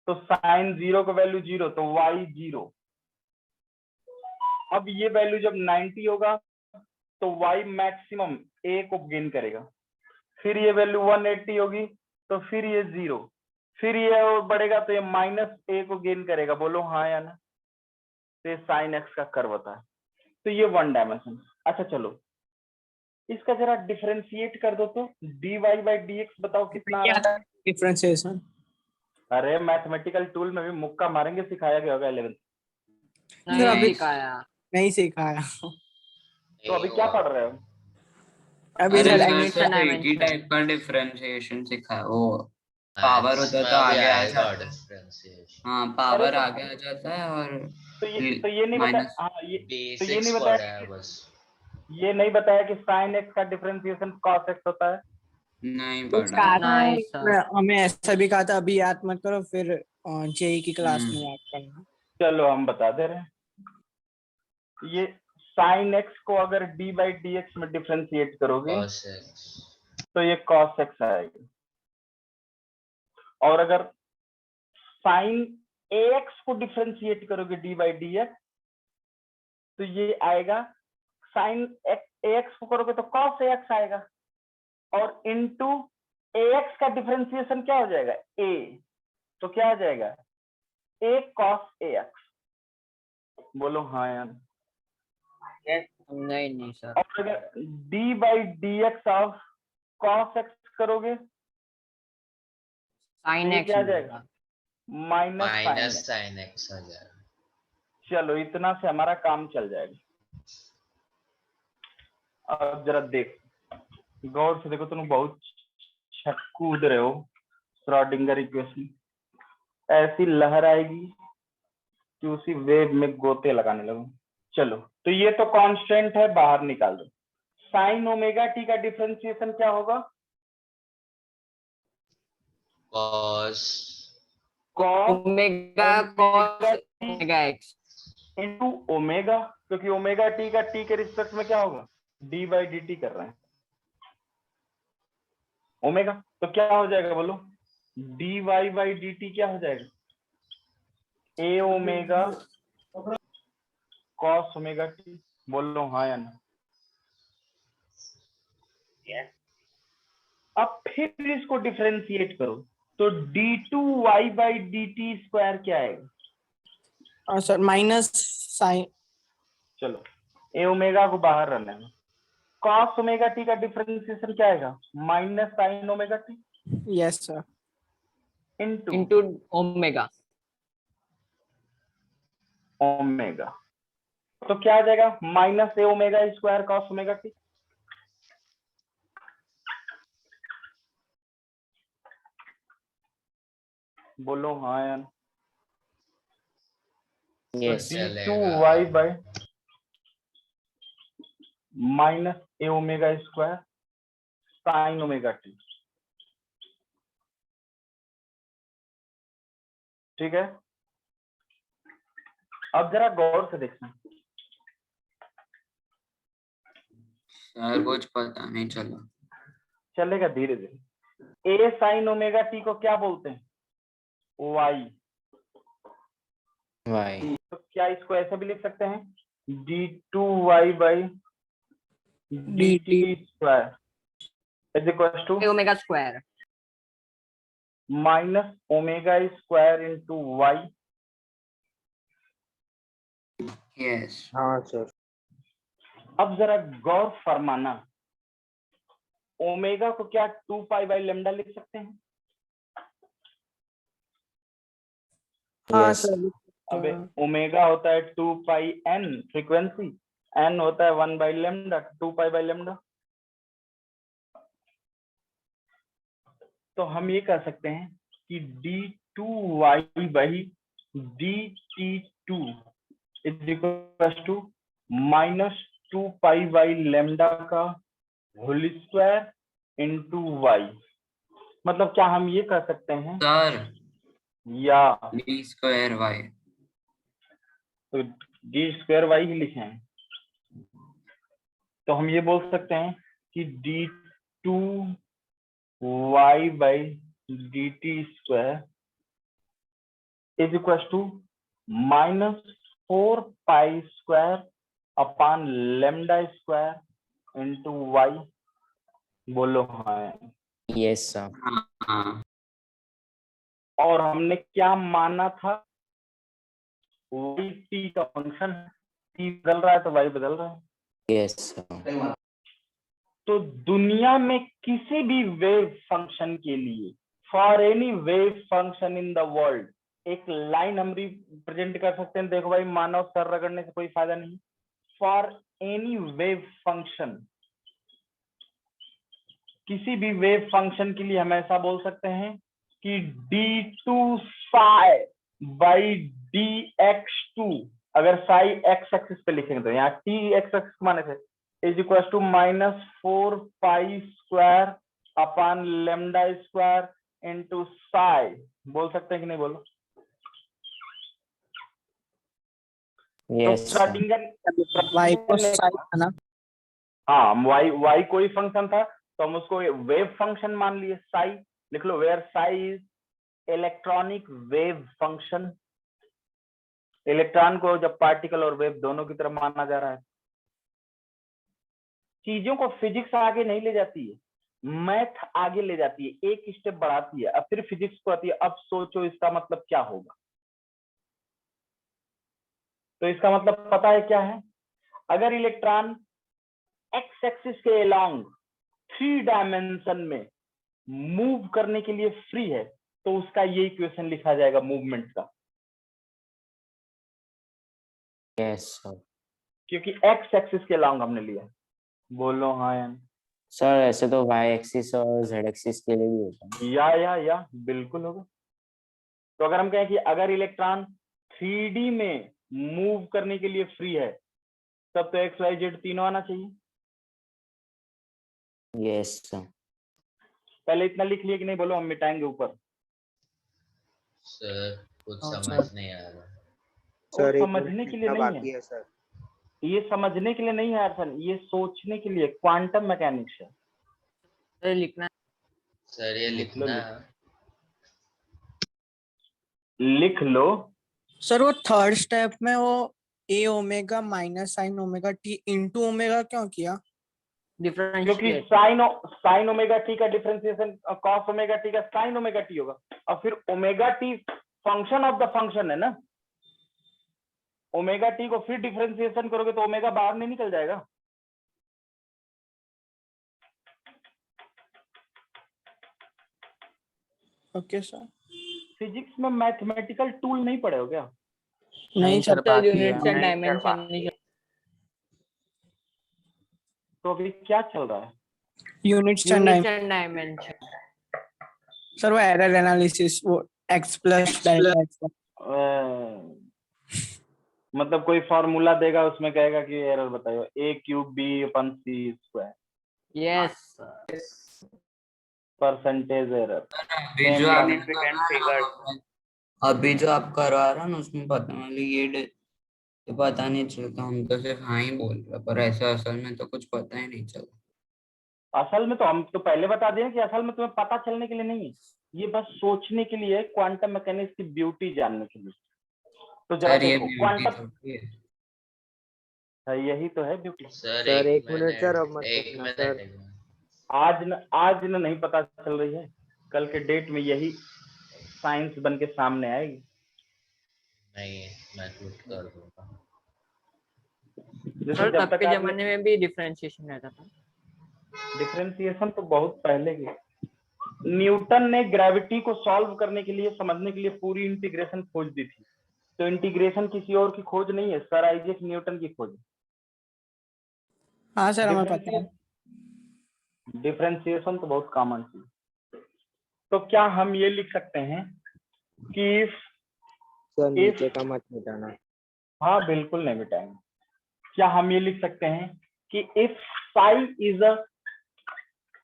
तो साइन 0 का वैल्यू 0, तो y 0। अब ये वैल्यू जब 90 होगा तो y मैक्सिमम a को गेन करेगा। फिर ये वैल्यू 180 होगी तो फिर ये 0, फिर ये और बढ़ेगा तो ये माइनस ए को गेन करेगा, बोलो हाँ या ना। तो ये साइन एक्स का कर्व होता है, तो ये 1 डायमेंशन। अच्छा चलो इसका जरा डिफरेंशिएट कर दो तो dy बाई dx बताओ कितना आ रहा है। डिफरेंशिएशन अरे मैथमेटिकल टूल में भी मुक्का मारेंगे, सिखाया गया होगा 11th। नहीं अभी- सिखाया। नहीं सिखाया। तो अभी क्या पढ़ रहे हो? अभी अरे सर सर dimension, सिर्फ एक ही dimension। टाइप का डिफरेंशिएशन सिखा है, वो पावर होता है तो आगे आ जाता है। डिफरेंशिएशन हाँ अरे पावर तो आगे आ जाता है और तो ये नहीं माइनस बताया, हाँ ये तो ये बेसिक्स नहीं पढ़ा बताया है बस। ये नहीं बताया कि साइन एक्स का डिफरेंशिएशन cos x होता है। नहीं कुछ पढ़ा। कहा था, नहीं सर। हमें ऐसा भी कहा था अभी याद मत करो, फिर जेई की क्लास में हम्म। याद करना। चलो हम बता दे रहे हैं। ये साइन एक्स को अगर डी बाई डी एक्स में डिफरेंशिएट करोगे cos x तो ये cos x आएगा, और अगर साइन ax को डिफरेंशिएट करोगे डी बाई डी एक्स तो ये आएगा, साइन ax को करोगे तो cos ax आएगा, और इनटू ax का डिफरेंशिएशन क्या हो जाएगा a, तो क्या आ जाएगा a cos ax, बोलो हाँ यार। नहीं सर। और अगर d by d x of cos x करोगे साइन ये एक्स क्या आ जाएगा minus minus sine sin x आ जाएगा। चलो इतना से हमारा काम चल जाएगा। अब जरा देख गौर से देखो, तुम बहुत कूद रहे हो। श्रोडिंगर इक्वेशन ऐसी लहर आएगी कि उसी वेव में गोते लगाने लगो। चलो तो ये तो कांस्टेंट है, बाहर निकाल दो। साइन ओमेगा टी का डिफरेंशिएशन क्या होगा? cos omega cos omega x into omega, क्योंकि ओमेगा टी का टी के रिस्पेक्ट में क्या होगा डी बाई डी टी कर रहे हैं ओमेगा, तो क्या हो जाएगा बोलो d y by d t क्या हो जाएगा a omega cos omega T, बोलो हाँ या ना। अब फिर इसको डिफरेंशिएट करो तो d two Y by d t square क्या आएगा? और सर माइनस साइन, चलो ए ओमेगा को बाहर रहने में, कॉस ओमेगा टी का डिफरेंशिएशन क्या आएगा minus sine omega T yes sir, into omega. Omega, तो क्या आ जाएगा minus A omega square cos omega T. बोलो हाँ यार। Yes D two Y by minus A omega square sine omega T, ठीक है। अब जरा गौर से देखना, सर कुछ पता नहीं चला। चलेगा धीरे धीरे। ए साइन ओमेगा टी को क्या बोलते हैं वाई, वाई तो क्या इसको ऐसे भी लिख सकते हैं d two Y by d t square is equal to omega square minus omega square into y. Yes हाँ सर। अब जरा गौर फरमाना, ओमेगा को क्या 2 पाई बाई लेमडा लिख सकते हैं? हाँ Yes. सर। अबे ओमेगा होता है 2 पाई एन फ्रीक्वेंसी, एन होता है 1 by lambda, 2 pi by lambda. तो हम ये कह सकते हैं कि d two Y by d t two is equal to minus 2 pi by lambda का होल स्क्वायर इंटू वाई। मतलब क्या हम ये कह सकते हैं सर या डी स्क्वायर वाई, तो डी स्क्वायर वाई ही लिखे हैं, तो हम ये बोल सकते हैं कि d two Y by d t square is equal to minus 4 pi square upon lambda square into y. बोलो हाँ। Yes sir. हाँ और हमने क्या माना था, y t का फंक्शन है, t बदल रहा है तो y बदल रहा है। Yes sir. तो दुनिया में किसी भी वेव फंक्शन के लिए, for any wave function in the world, एक लाइन हम रिप्रेजेंट कर सकते हैं। देखो भाई, मानव सर रगड़ने से कोई फायदा नहीं। फॉर एनी वेव फंक्शन, किसी भी वेव फंक्शन के लिए हम ऐसा बोल सकते हैं कि d2 psi बाई dx2, अगर साई एक्स एक्सिस पे लिखेंगे तो यहाँ t एक्स एक्सिस माने थे, is equal to -4 pi square upon lambda square into psi. बोल सकते हैं कि नहीं, बोलो। यस तो y को साइन था ना। हाँ, y कोई फंक्शन था तो हम उसको वेव फंक्शन मान लिए, साई लिख लो, where psi is electronic wave function. Electron को जब पार्टिकल और वेव दोनों की तरफ माना जा रहा है। चीजों को फिजिक्स आगे नहीं ले जाती है, मैथ आगे ले जाती है, एक स्टेप बढ़ाती है, अब फिर फिजिक्स को आती है। अब सोचो इसका मतलब क्या होगा। तो इसका मतलब पता है क्या है, अगर इलेक्ट्रॉन एक्स एक्सिस के अलोंग 3 डायमेंशन में मूव करने के लिए फ्री है तो उसका ये इक्वेशन लिखा जाएगा मूवमेंट का। Yes sir. क्योंकि एक्स एक्सिस के अलोंग हमने लिया। बोलो हाँ या सर ऐसे तो y एक्सिस और z एक्सिस के लिए भी होता है। या बिल्कुल होगा। तो अगर हम कहें कि अगर इलेक्ट्रॉन 3D में मूव करने के लिए फ्री है तब तो एक्स वाई जेड तीनों आना चाहिए। Yes sir. पहले इतना लिख लिया कि नहीं, बोलो, हम मिटाएंगे ऊपर। सर कुछ हाँ, समझ नहीं आ रहा। सर समझने के लिए नहीं बाकी है है सर। ये, समझने के लिए नहीं है अर्थन, ये सोचने के लिए। क्वांटम मैकेनिक्स है। सर लिखना सर ये लिख लो, लिखना है। लिख लो। सर वो थर्ड स्टेप में वो a omega minus sine omega t into omega क्यों किया? क्योंकि डिफरेंशिएट। साइन ओमेगा टी का डिफरेंशिएशन कॉस ओमेगा टी का साइन ओमेगा टी होगा, और फिर omega T function of the function है ना। ओमेगा टी को फिर डिफरेंशिएशन करोगे तो ओमेगा बाहर नहीं निकल जाएगा। Okay sir. फिजिक्स में मैथमेटिकल टूल नहीं पढ़े हो क्या? नहीं सर, बाकी है। Units and dimension. तो अभी क्या चल रहा है? Units and dimension. सर वो एरर एनालिसिस, वो x प्लस डेल्टा x। मतलब कोई फॉर्मूला देगा, उसमें कहेगा कि एरर बताओ, a⁴b/c²। Yes percentage error. अभी जो आप करवा रहा ना उसमें पता मतलब ये पता नहीं चलता। हम तो सिर्फ हाँ ही बोल रहे, पर ऐसा असल में तो कुछ पता ही नहीं चला। असल में तो हम तो पहले बता दिए कि असल में तुम्हें पता चलने के लिए नहीं है, ये बस सोचने के लिए, क्वांटम मैकेनिक्स की ब्यूटी जानने के लिए। तो जरा देखो, क्वांटम यही तो है ब्यूटी। सर एक मिनट सर, अब मत एक मिनट। आज न नहीं पता चल रही है, कल के डेट में यही साइंस बन के सामने आएगी। नहीं, मैं ट्वीट कर दूंगा। जैसे जब तक के जमाने में भी डिफरेंशिएशन रहता था। डिफरेंशिएशन तो बहुत पहले की। न्यूटन ने ग्रेविटी को सॉल्व करने के लिए, समझने के लिए पूरी इंटीग्रेशन खोज दी थी। तो इंटीग्रेशन किसी और की खोज नहीं है, सर आइजैक न्यूटन की खोज। हाँ सर, हमें पता है। डिफरेंशिएशन तो बहुत कॉमन चीज। तो क्या हम ये लिख सकते हैं कि सर नीचे का मत मिटाना। हाँ बिल्कुल नहीं मिटाएंगे। क्या हम ये लिख सकते हैं कि if psi is a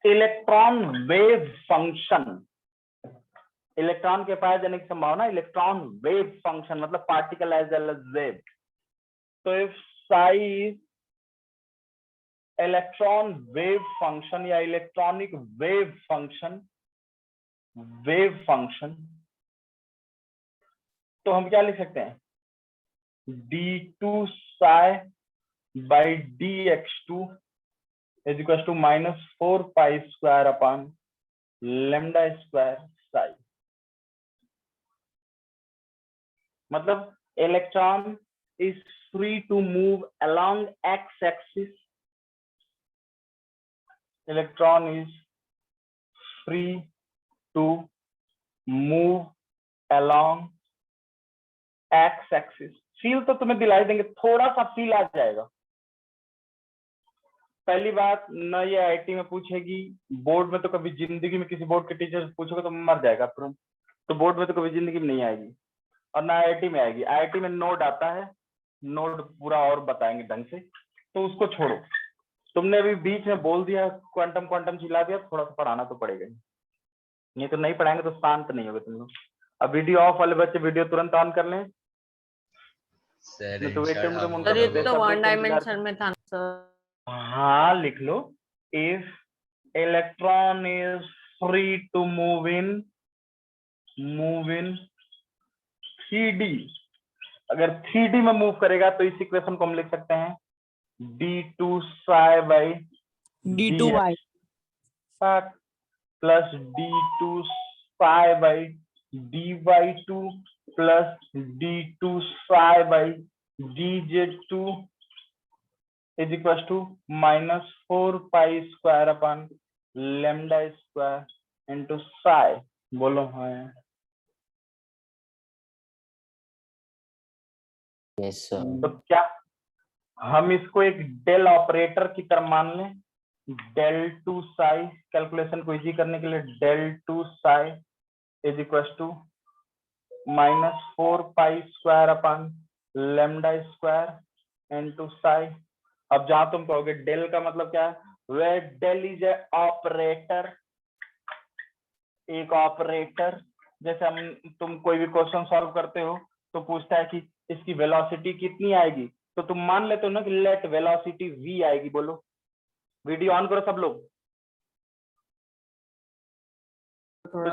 electron wave function, electron के पाए जाने की संभावना इलेक्ट्रॉन वेव फंक्शन, मतलब particle as well as wave. तो if psi is electron wave function या इलेक्ट्रॉनिक वेव फंक्शन, तो हम क्या लिख सकते हैं, d2 psi by dx2 is equal to -4 pi square upon lambda square psi. मतलब electron is free to move along X axis, electron is free to move along X axis. Feel तो तुम्हें दिलाई देंगे, थोड़ा सा फील आ जाएगा। पहली बात, न ये आईआईटी में पूछेगी, बोर्ड में तो कभी जिंदगी में किसी बोर्ड के टीचर से पूछोगे तो मर जाएगा तुरंत, तो बोर्ड में तो कभी जिंदगी में नहीं आएगी, और ना आईआईटी में आएगी। आईआईटी में नोड आता है, नोड पूरा और बताएंगे ढंग से, तो उसको छोड़ो। तुमने अभी बीच में बोल दिया क्वांटम क्वांटम चिल्ला दिया, थोड़ा सा पढ़ाना तो पड़ेगा, नहीं तो नहीं पढ़ाएंगे तो शांत नहीं होगे तुम लोग। अब वीडियो ऑफ वाले बच्चे वीडियो तुरंत ऑन कर लें, सर नहीं तो वेट इंशाल्लाह टाइम सर ये तो उनका वन डायमेंशन में था सर। हाँ लिख लो, if electron is free to move in 3D, अगर 3D में मूव करेगा तो इस इक्वेशन को हम लिख सकते हैं d2 psi by D2y plus d2 psi by dy2 plus d2 psi by dz2 is equals to -4 pi square upon lambda square into psi। बोलो हाँ। Yes sir. तो क्या हम इसको एक डेल ऑपरेटर की तरह मान लें, del 2 psi, कैलकुलेशन को इजी करने के लिए del 2 psi is equals to -4 pi square upon lambda square into psi। अब जहां तुम कहोगे डेल का मतलब क्या है, वे डेल इज ए ऑपरेटर, एक ऑपरेटर। जैसे हम तुम कोई भी क्वेश्चन सॉल्व करते हो तो पूछता है कि इसकी वेलोसिटी कितनी आएगी, तो तुम मान लेते हो ना कि लेट वेलोसिटी v आएगी। बोलो, वीडियो ऑन करो सब लोग। तो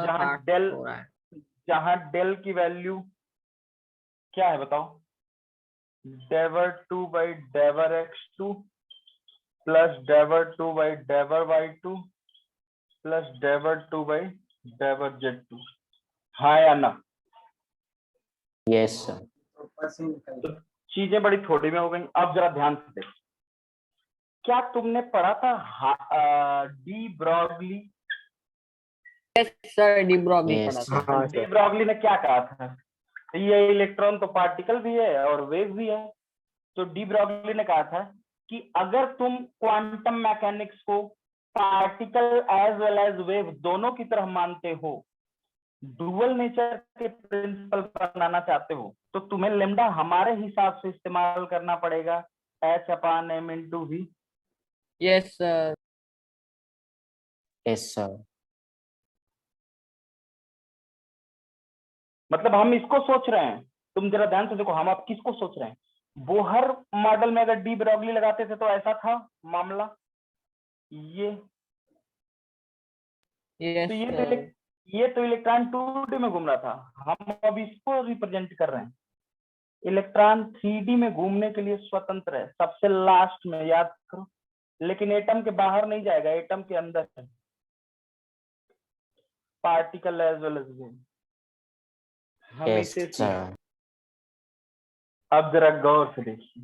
जहां डेल की वैल्यू क्या है बताओ, del 2 by del x2 plus del 2 by del y2 plus del 2 by del z2, हाँ या ना? Yes sir. तो चीजें बड़ी थोड़ी में हो गई। अब जरा ध्यान से देख, क्या तुमने पढ़ा था de Broglie? Sir de Broglie पढ़ा था। हाँ, डी ब्रॉगली ने क्या कहा था, ये इलेक्ट्रॉन तो पार्टिकल भी है और वेव भी है। तो डी ब्रॉगली ने कहा था कि अगर तुम क्वांटम मैकेनिक्स को particle as well as wave दोनों की तरह मानते हो, डुअल नेचर के प्रिंसिपल बनाना चाहते हो, तो तुम्हें लेम्डा हमारे हिसाब से इस्तेमाल करना पड़ेगा, h/m into v। Yes sir. Yes sir. मतलब हम इसको सोच रहे हैं, तुम जरा ध्यान से देखो, हम आप किसको सोच रहे हैं। बोहर मॉडल में अगर डी ब्रॉगली लगाते थे तो ऐसा था मामला, ये यस तो ये तो इलेक्ट्रॉन 2D में घूम रहा था, हम अब इसको रिप्रेजेंट कर रहे हैं। इलेक्ट्रॉन 3D में घूमने के लिए स्वतंत्र है, सबसे लास्ट में, याद करो। लेकिन एटम के बाहर नहीं जाएगा, एटम के अंदर है, particle as well as wave. हम यस इसे सर। अब जरा गौर से देखिए,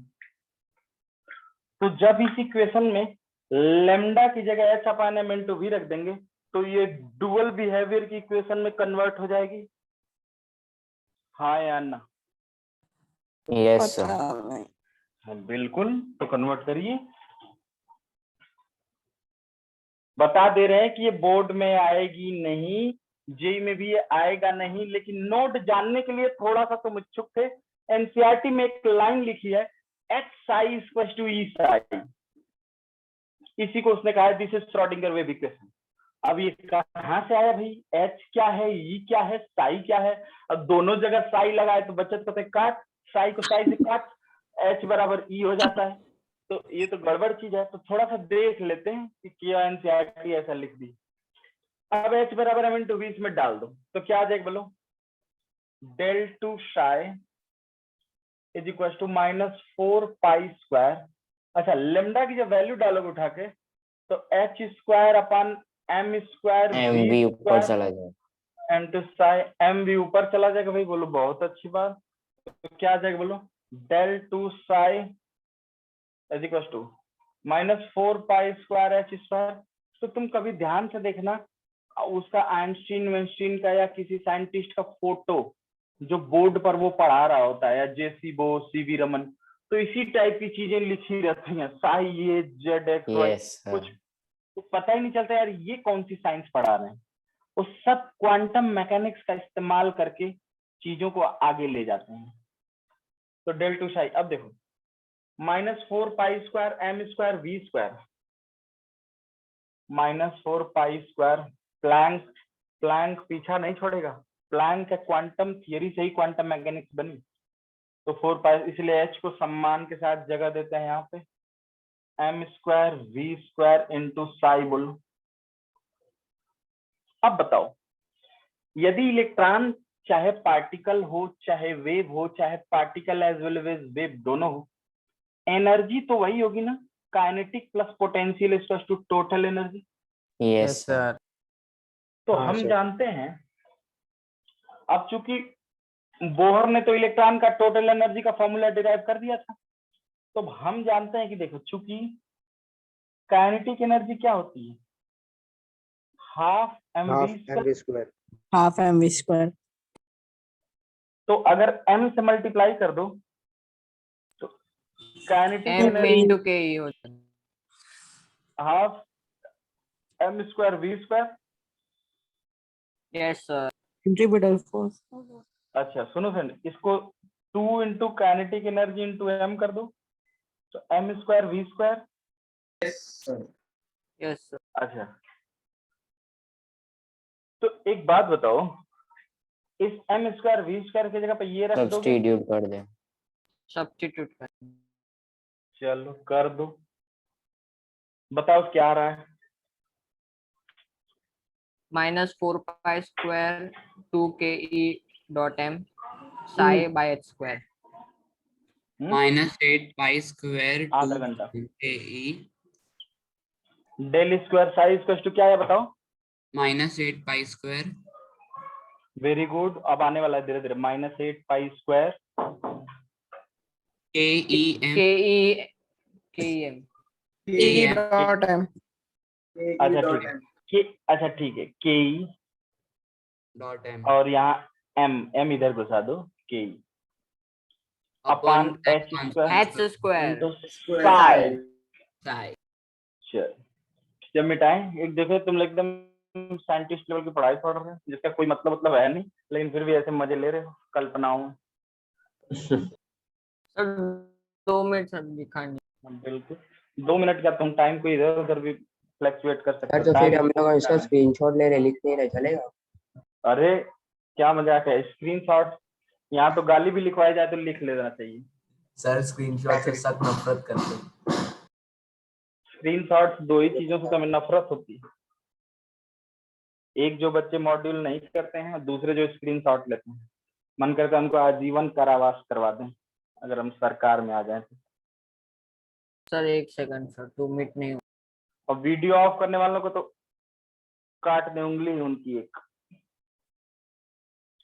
तो जब इस इक्वेशन में लेम्डा की जगह h/m into v रख देंगे तो ये डुअल बिहेवियर की इक्वेशन में कन्वर्ट हो जाएगी, हाँ या ना? Yes sir. हाँ, बिल्कुल। तो कन्वर्ट करिए। बता दे रहे हैं कि ये बोर्ड में आएगी नहीं, जेई में भी ये आएगा नहीं, लेकिन नोट जानने के लिए थोड़ा सा तुम इच्छुक थे। एनसीईआरटी में एक लाइन लिखी है, H Sai equals to e Sai, इसी को उसने कहा है this is Schrodinger wave equation. अब ये कहां से आया भाई, एच क्या है, ई क्या है, साई क्या है? अब दोनों जगह साई लगाए तो बचत करते काट, साई को साई से काट, एच बराबर ई हो जाता है। तो ये तो गड़बड़ चीज है, तो थोड़ा सा देख लेते हैं कि क्या एनसीईआरटी ऐसा लिख दी। अब एच बराबर m into v इसमें डाल दो तो क्या आ जाएगा बोलो, del 2 psi is equal to -4 pi square. अच्छा, लेमडा की जब वैल्यू डालोगे उठा के तो h square upon m square mv ऊपर चला जाए, एंड टू साई mv ऊपर चला जाएगा भाई। बोलो बहुत अच्छी बात। तो क्या आ जाएगा बोलो, del 2 psi is equal to -4 pi square h square. तो तुम कभी ध्यान से देखना, उसका आइंस्टीन वेंस्टीन का या किसी साइंटिस्ट का फोटो जो बोर्ड पर वो पढ़ा रहा होता है, या जेसी बोस, सीवी रमन, तो इसी टाइप की चीजें लिखी रहती हैं, साई ये जेड एक्स वाई, यस कुछ तो पता ही नहीं चलता यार ये कौन सी साइंस पढ़ा रहे हैं। वो सब क्वांटम मैकेनिक्स का इस्तेमाल करके चीजों को आगे ले जाते हैं। तो del 2 psi, अब देखो -4 pi square m square v square, -4 pi square, Planck पीछा नहीं छोड़ेगा, प्लैंक का क्वांटम थियरी से ही क्वांटम मैकेनिक्स बनी। तो 4 पाई, इसलिए एच को सम्मान के साथ जगह देते हैं यहाँ पे, m square v square into psi बोलो। अब बताओ, यदि इलेक्ट्रॉन चाहे पार्टिकल हो, चाहे वेव हो, चाहे particle as well as wave दोनों हो, एनर्जी तो वही होगी ना, kinetic plus potential is to total energy. Yes sir. तो हम जानते हैं, अब चूंकि बोहर ने तो इलेक्ट्रॉन का टोटल एनर्जी का फॉर्मूला डिराइव कर दिया था, तो हम जानते हैं कि देखो चूंकि काइनेटिक एनर्जी क्या होती है, हाफ हाफ mv²। तो अगर m से मल्टीप्लाई कर दो तो kinetic m energy into k होता है। Half m square v square. Yes sir. Centripetal force. अच्छा सुनो फ्रेंड, इसको 2 into kinetic energy into m कर दो, तो m square v square. Yes sir. अच्छा, तो एक बात बताओ, इस m स्क्वायर v स्क्वायर की जगह पे ये रख दोगे? सब्स्टिट्यूट कर दे। सब्स्टिट्यूट कर। चलो कर दो, बताओ क्या आ रहा है। -4 pi square 2ke dot m psi by h square. -8 pi square आधा घंटा। के del square psi equal to क्या है बताओ? -8 पाई स्क्वायर। वेरी गुड, अब आने वाला है धीरे धीरे, -8 pi square ke dot m। अच्छा ठीक है, अच्छा ठीक है, के डॉट m और यहाँ m इधर घुसा दो, के upon h square h square. Sai. जब मिटाएं, एक देखो तुम लोग एकदम साइंटिस्ट लेवल की पढ़ाई पढ़ रहे हो जिसका कोई मतलब है नहीं, लेकिन फिर भी ऐसे मजे ले रहे हो कल्पनाओं में। सर 2 मिनट सर दिखाने। बिल्कुल 2 मिनट का तुम टाइम को इधर उधर भी फ्लक्चुएट कर सकते हो। तो फिर हम लोग इसका स्क्रीनशॉट ले रहे, लिख नहीं रहे, चलेगा? अरे क्या मजाक है, स्क्रीनशॉट यहाँ तो गाली भी लिखवाई जाए तो लिख लेना चाहिए। सर स्क्रीनशॉट से सख्त नफरत करते हैं। स्क्रीनशॉट दो ही चीजों से हमें नफरत होती है, एक जो बच्चे मॉड्यूल नहीं करते हैं, दूसरे जो स्क्रीनशॉट लेते हैं। मन करता है उनको आजीवन कारावास करवा दें अगर हम सरकार में आ जाए तो। सर 1 सेकंड सर, 2 मिनट नहीं। और वीडियो ऑफ करने वालों को तो काट दें उंगली, उनकी एक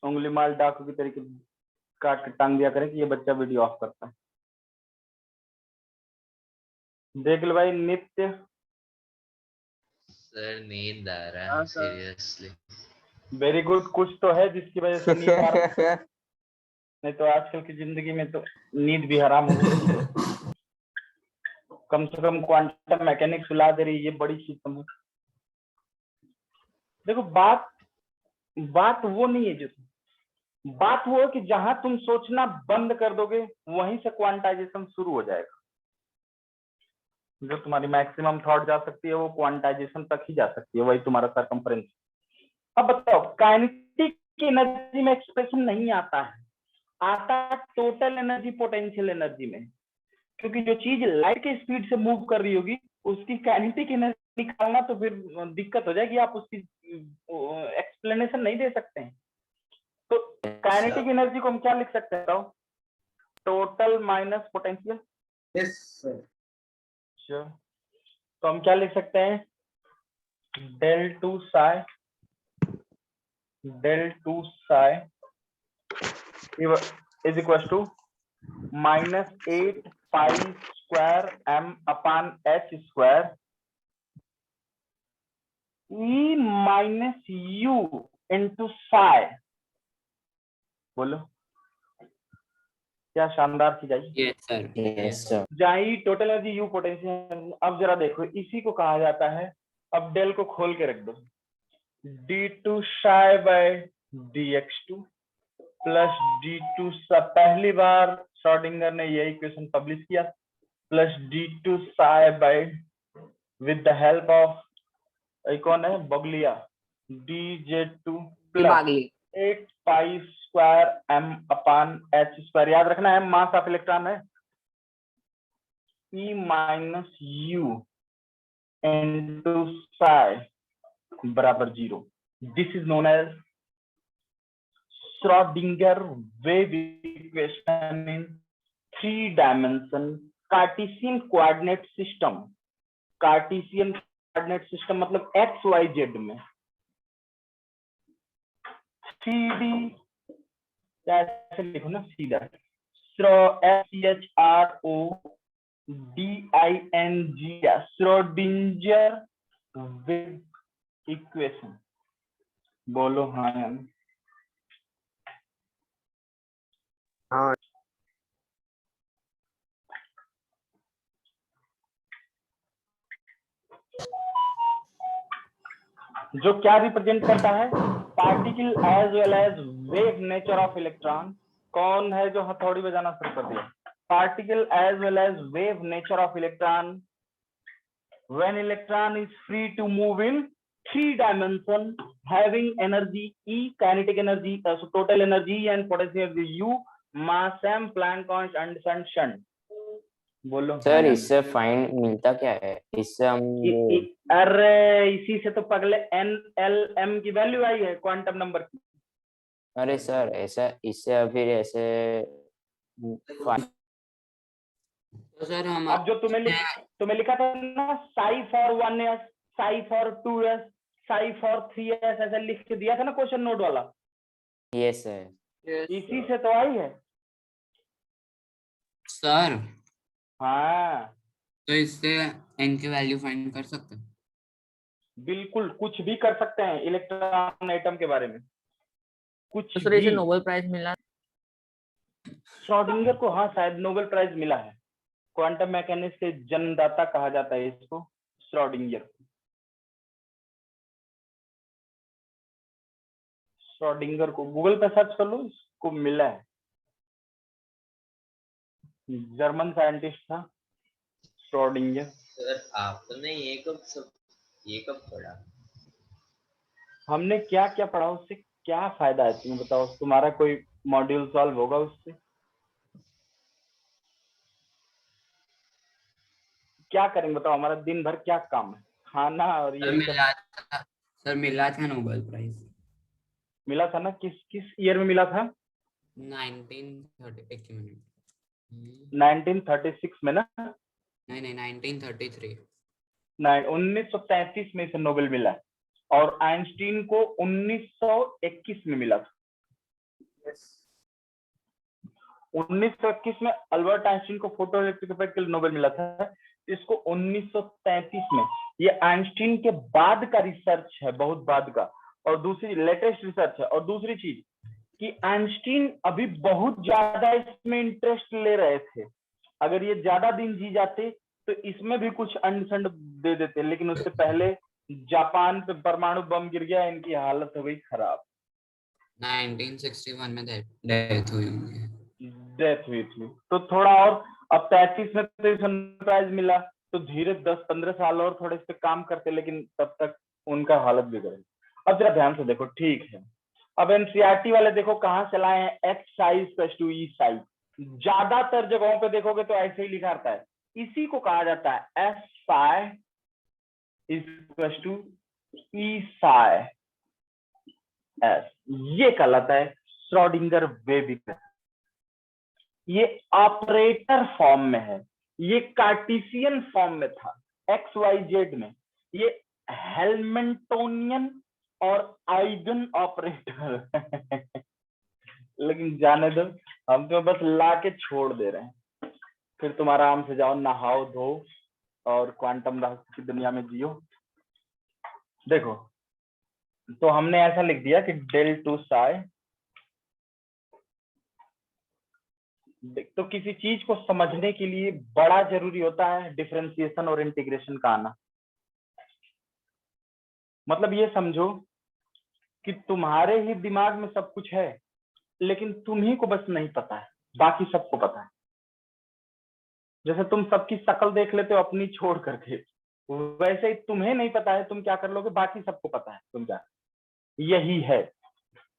उंगली माल डाकू की तरीके काट के टांग दिया करें कि ये बच्चा वीडियो ऑफ करता है। देख लो भाई नित्य। सर नींद आ रहा है सीरियसली। वेरी गुड, कुछ तो है जिसकी वजह से नींद आ रहा है, नहीं तो आजकल की जिंदगी में तो नींद भी हराम हो गई। कम से कम क्वांटम मैकेनिक्स सुला दे रही, ये बड़ी चीज समझ। देखो बात वो नहीं है, जो बात वो है कि जहां तुम सोचना बंद कर दोगे वहीं से क्वांटाइजेशन शुरू हो जाएगा। जो तुम्हारी मैक्सिमम थॉट जा सकती है वो क्वांटाइजेशन तक ही जा सकती है, वही तुम्हारा सरकमफ्रेंस। अब बताओ, काइनेटिक एनर्जी में एक्सप्रेशन नहीं आता है, आता टोटल एनर्जी पोटेंशियल एनर्जी में, क्योंकि जो चीज लाइट के स्पीड से मूव कर रही होगी उसकी काइनेटिक एनर्जी निकालना तो फिर दिक्कत हो जाएगी, आप उसकी एक्सप्लेनेशन नहीं दे सकते हैं। तो काइनेटिक एनर्जी को हम क्या लिख सकते हैं? Total minus potential. Yes sir. तो हम क्या लिख सकते हैं? del 2 psi is equal to -8 pi square m upon h square e minus u into phi. बोलो क्या शानदार चीज आई। Yes sir. Yes sir. जाई टोटल एनर्जी यू पोटेंशियल। अब जरा देखो इसी को कहा जाता है, अब डेल को खोल के रख दो, d2 psi bye dx2 plus d2 सब पहली बार श्रोडिंगर ने ये इक्वेशन पब्लिश किया, plus d2 psi by with the help of कौन है बगलिया dj2 प्लस 8 pi square m upon h square. याद रखना है मास ऑफ इलेक्ट्रॉन है e minus u into psi बराबर 0। This is known as Schrodinger wave equation in 3-dimension Cartesian coordinate system। Cartesian coordinate system मतलब x y z में 3D ऐसे लिखो ना सीधा, SCHRODING Schrodinger wave equation। बोलो हाँ यार। हाँ जो क्या रिप्रेजेंट करता है particle as well as wave nature of electron. कौन है जो हथौड़ी बजाना शुरू कर दिया? Particle as well as wave nature of electron when electron is free to move in 3 dimension having energy E, kinetic energy, total energy and potential energy U, mass m, Planck constant। बोलो sir इससे fine मिलता क्या है? इससे हम अरे इसी से तो पगले NLM की वैल्यू आई है क्वांटम नंबर की। अरे सर ऐसा इससे फिर ऐसे तो सर हम अब जो तुम्हें लिखा था ना psi for 1s, psi for 2s, psi for 3s ऐसा लिख के दिया था ना क्वेश्चन नोट वाला। Yes sir. इसी से तो आई है सर। हाँ तो इससे n की वैल्यू फाइंड कर सकते हैं? बिल्कुल कुछ भी कर सकते हैं इलेक्ट्रॉन एटम के बारे में, कुछ तो सर इसे नोबेल प्राइज मिला श्रोडिंगर को। हाँ शायद नोबेल प्राइज मिला है। क्वांटम मैकेनिक्स के जन्मदाता कहा जाता है इसको, श्रोडिंगर। श्रोडिंगर को गूगल पे सर्च कर लो, इसको मिला है। जर्मन साइंटिस्ट था श्रोडिंगर। सर आपने ये कब पढ़ा? हमने क्या क्या पढ़ा, उससे क्या फायदा है तुम्हें बताओ? तुम्हारा कोई मॉड्यूल सॉल्व होगा उससे? क्या करेंगे बताओ? हमारा दिन भर क्या काम है? खाना और ये सर मिला था नोबेल प्राइज। मिला था ना? किस ईयर में मिला था? 1936 में ना? नहीं 1933। 1933 में इसे नोबेल मिला है और आइंस्टीन को 1921 में मिला था। 1921 में अल्बर्ट आइंस्टीन को फोटो इलेक्ट्रिक इफेक्ट के लिए नोबेल मिला था। इसको 1933 में। ये आइंस्टीन के बाद का रिसर्च है, बहुत बाद का, और दूसरी लेटेस्ट रिसर्च है। और दूसरी चीज कि आइंस्टीन अभी बहुत ज्यादा इसमें इंटरेस्ट ले रहे थे। अगर ये ज्यादा दिन जी जाते तो इसमें भी कुछ अंड दे देते, लेकिन उससे पहले जापान पे परमाणु बम गिर गया, इनकी हालत हो गई खराब। 1961 में डेथ हुई होंगी। डेथ हुई थी तो थोड़ा और। अब 33 में तो प्राइज मिला तो धीरे 10-15 साल और थोड़े इस पे काम करते, लेकिन तब तक उनका हालत बिगड़ गई। अब जरा ध्यान से देखो, ठीक है। अब एनसीईआरटी वाले देखो कहाँ से लाए हैं, एक्स साइज प्लस टू ई साइज। ज्यादातर जगहों पे देखोगे तो ऐसे ही लिखा रहता है। इसी को कहा जाता है s psi is to e psi s. ये कहलाता है श्रोडिंगर वेव इक्वेशन। ये ऑपरेटर फॉर्म में है, ये कार्टेशियन फॉर्म में था एक्स वाई जेड में। ये हैमिल्टोनियन और आइगन ऑपरेटर लेकिन जाने दो, हम तो बस ला के छोड़ दे रहे हैं, फिर तुम आराम से जाओ, नहाओ धो और क्वांटम रहस्य की दुनिया में जियो। देखो, तो हमने ऐसा लिख दिया कि del 2 psi, तो किसी चीज को समझने के लिए बड़ा जरूरी होता है डिफरेंशिएशन और इंटीग्रेशन का आना। मतलब ये समझो कि तुम्हारे ही दिमाग में सब कुछ है, लेकिन तुम्ही को बस नहीं पता है, बाकी सबको पता है। जैसे तुम सबकी शक्ल देख लेते हो अपनी छोड़ करके, वैसे ही तुम्हें नहीं पता है तुम क्या कर लोगे, बाकी सबको पता है तुम क्या। यही है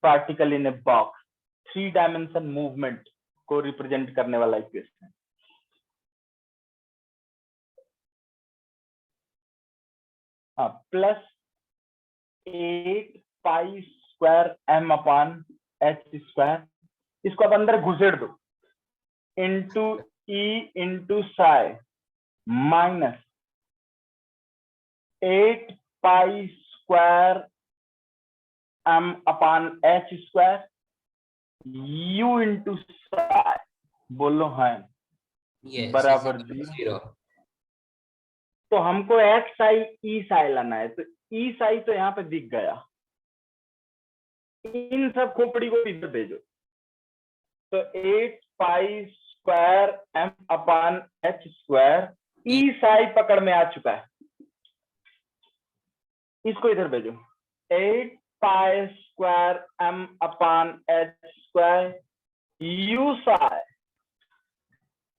particle in a box, 3 dimension movement को रिप्रेजेंट करने वाला इक्वेशन। हाँ, plus 8 pi square m upon h square, इसको अब अंदर घुसेड़ दो, into e into Sai minus 8 pi square m upon h square u into psi, बोलो हाँ, बराबर 0। तो हमको x आई e साई लाना है, तो e साई तो यहाँ पे दिख गया, इन सब खोपड़ी को इधर भेजो। तो 8 pi square m upon h square, e psi पकड़ में आ चुका है, इसको इधर भेजो। 8 pi square m upon h square u psi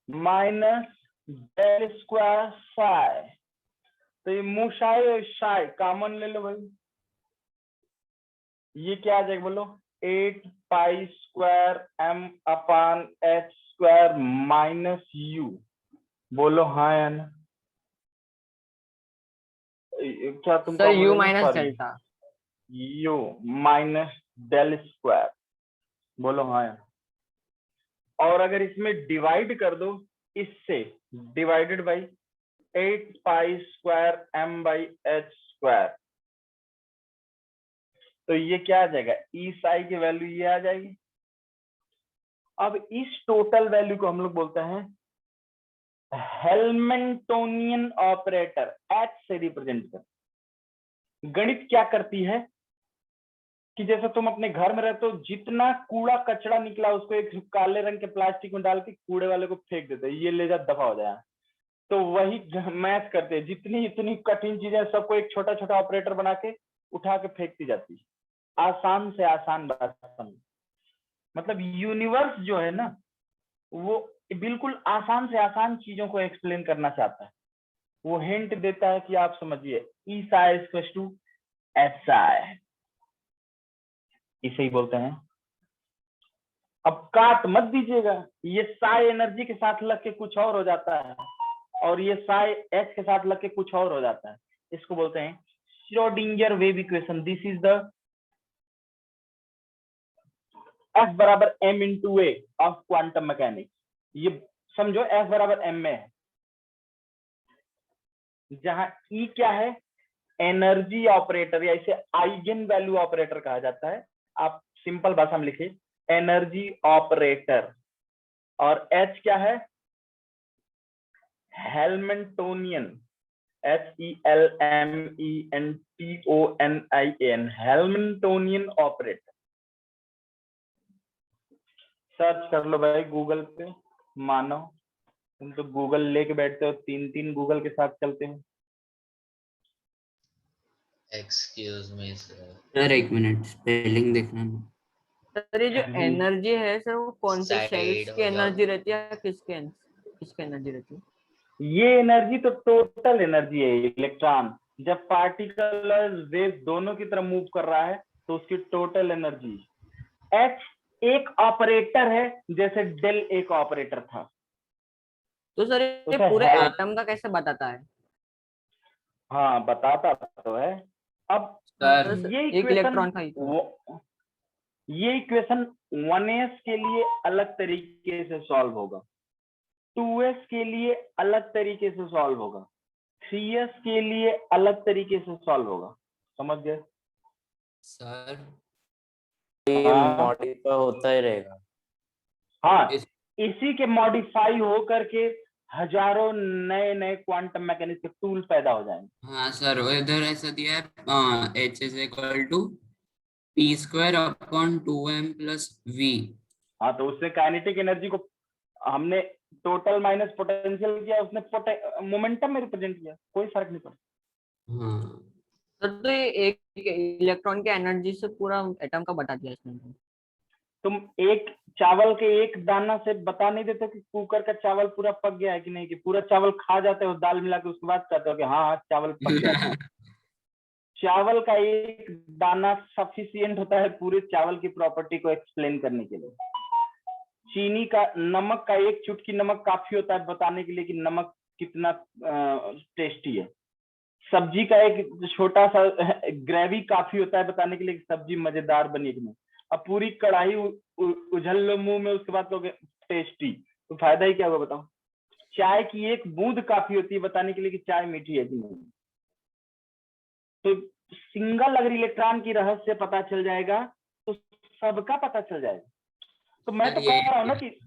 minus del square psi, तो ये मुशाई और शाई कॉमन ले लो भाई, ये क्या आ जाएगा बोलो, 8 pi square m upon h square minus u, बोलो हाँ या ना। क्या तुम sir u minus delta, u minus del square, बोलो हाँ या। और अगर इसमें डिवाइड कर दो, इससे divided by 8 pi square m by h square, तो ये क्या आ जाएगा, ई साई की वैल्यू ये आ जाएगी। अब इस टोटल वैल्यू को हम लोग बोलते हैं हेल्मनटोनियन ऑपरेटर, h से रिप्रेजेंट कर। गणित क्या करती है कि जैसे तुम अपने घर में रहते हो, जितना कूड़ा कचरा निकला उसको एक काले रंग के प्लास्टिक में डाल के कूड़े वाले को फेंक देते हैं, ये ले जा दफा हो जाए। तो वही मैथ करते हैं, जितनी इतनी कठिन चीजें सबको एक छोटा छोटा ऑपरेटर बना के उठा के फेंकती जाती है। आसान से आसान बात समझ, मतलब यूनिवर्स जो है ना, वो बिल्कुल आसान से आसान चीजों को एक्सप्लेन करना चाहता है। वो हिंट देता है कि आप समझिए, E psi equal to H psi, इसे ही बोलते हैं। अब काट मत दीजिएगा, ये साई एनर्जी के साथ लग के कुछ और हो जाता है, और ये साई एच के साथ लग के कुछ और हो जाता है। इसको बोलते हैं Schrodinger wave equation. This is the F बराबर m into A of quantum mechanics. ये समझो F बराबर m में है, जहां E क्या है, एनर्जी ऑपरेटर, या इसे आइगन वैल्यू ऑपरेटर कहा जाता है। आप सिंपल भाषा में लिखिए एनर्जी ऑपरेटर, और H क्या है, हेल्मनटोनियन, HELMENTONIAN, हेल्मनटोनियन ऑपरेटर। सर्च कर लो भाई गूगल पे, मानो तुम तो गूगल लेके बैठते हो, 3 गूगल के साथ चलते हो। एक्सक्यूज मी सर, सर एक मिनट, स्पेलिंग देखना। सर ये जो एनर्जी है सर, वो कौन से Side शेल्स की हो जाओ। एनर्जी रहती है, किसकी एनर्जी रहती है? ये एनर्जी तो टोटल एनर्जी है। इलेक्ट्रॉन जब पार्टिकल और वेव दोनों की तरफ मूव कर रहा है तो उसकी टोटल एनर्जी। H एक ऑपरेटर है, जैसे डेल एक ऑपरेटर था। तो सर ये उसे पूरे है- एटम का कैसे बताता है? हाँ बताता तो है। अब सर ये एक इलेक्ट्रॉन का ही इक्वेशन, ये इक्वेशन 1s के लिए अलग तरीके से सॉल्व होगा, 2s के लिए अलग तरीके से सॉल्व होगा, 3s के लिए अलग तरीके से सॉल्व होगा। समझ गए? सर ये हाँ। मॉडिफाई होता ही रहेगा। हाँ, इस- इसी के मॉडिफाई हो करके हजारों नए नए क्वांटम मैकेनिक्स के टूल पैदा हो जाएंगे। हाँ सर, वो इधर ऐसा दिया है H is equal to p² upon 2m plus v। हाँ, तो उसने काइनेटिक एनर्जी को हमने टोटल माइनस पोटेंशियल किया, उसने मोमेंटम में रिप्रेजेंट किया, कोई फर्क नहीं पड़ता। हाँ सर तो ये एक इलेक्ट्रॉन के एनर्जी से पूरा एटम का बता दिया इसने। तुम एक चावल के एक दाना से बता नहीं देते कि कुकर का चावल पूरा पक गया है कि नहीं, कि पूरा चावल खा जाते हो दाल मिला के, उसके बाद कहते हो कि हाँ चावल पक गया। चावल का एक दाना सफिशिएंट होता है पूरे चावल की प्रॉपर्टी को एक्सप्लेन करने के लिए। चीनी का, नमक का एक चुटकी नमक काफी होता है बताने के लिए कि नमक कितना टेस्टी है। सब्जी का एक छोटा सा ग्रेवी काफी होता है बताने के लिए कि सब्जी मजेदार बनी कि नहीं। अब पूरी कढ़ाई उझल लो मुंह में, उसके बाद कहोगे टेस्टी, तो फायदा ही क्या होगा बताओ। चाय की एक बूंद काफी होती है बताने के लिए कि चाय मीठी है कि नहीं। तो सिंगल अगर इलेक्ट्रॉन की रहस्य पता चल जाएगा तो सबका पता चल जाएगा। तो मैं तो कह रहा हूँ ना कि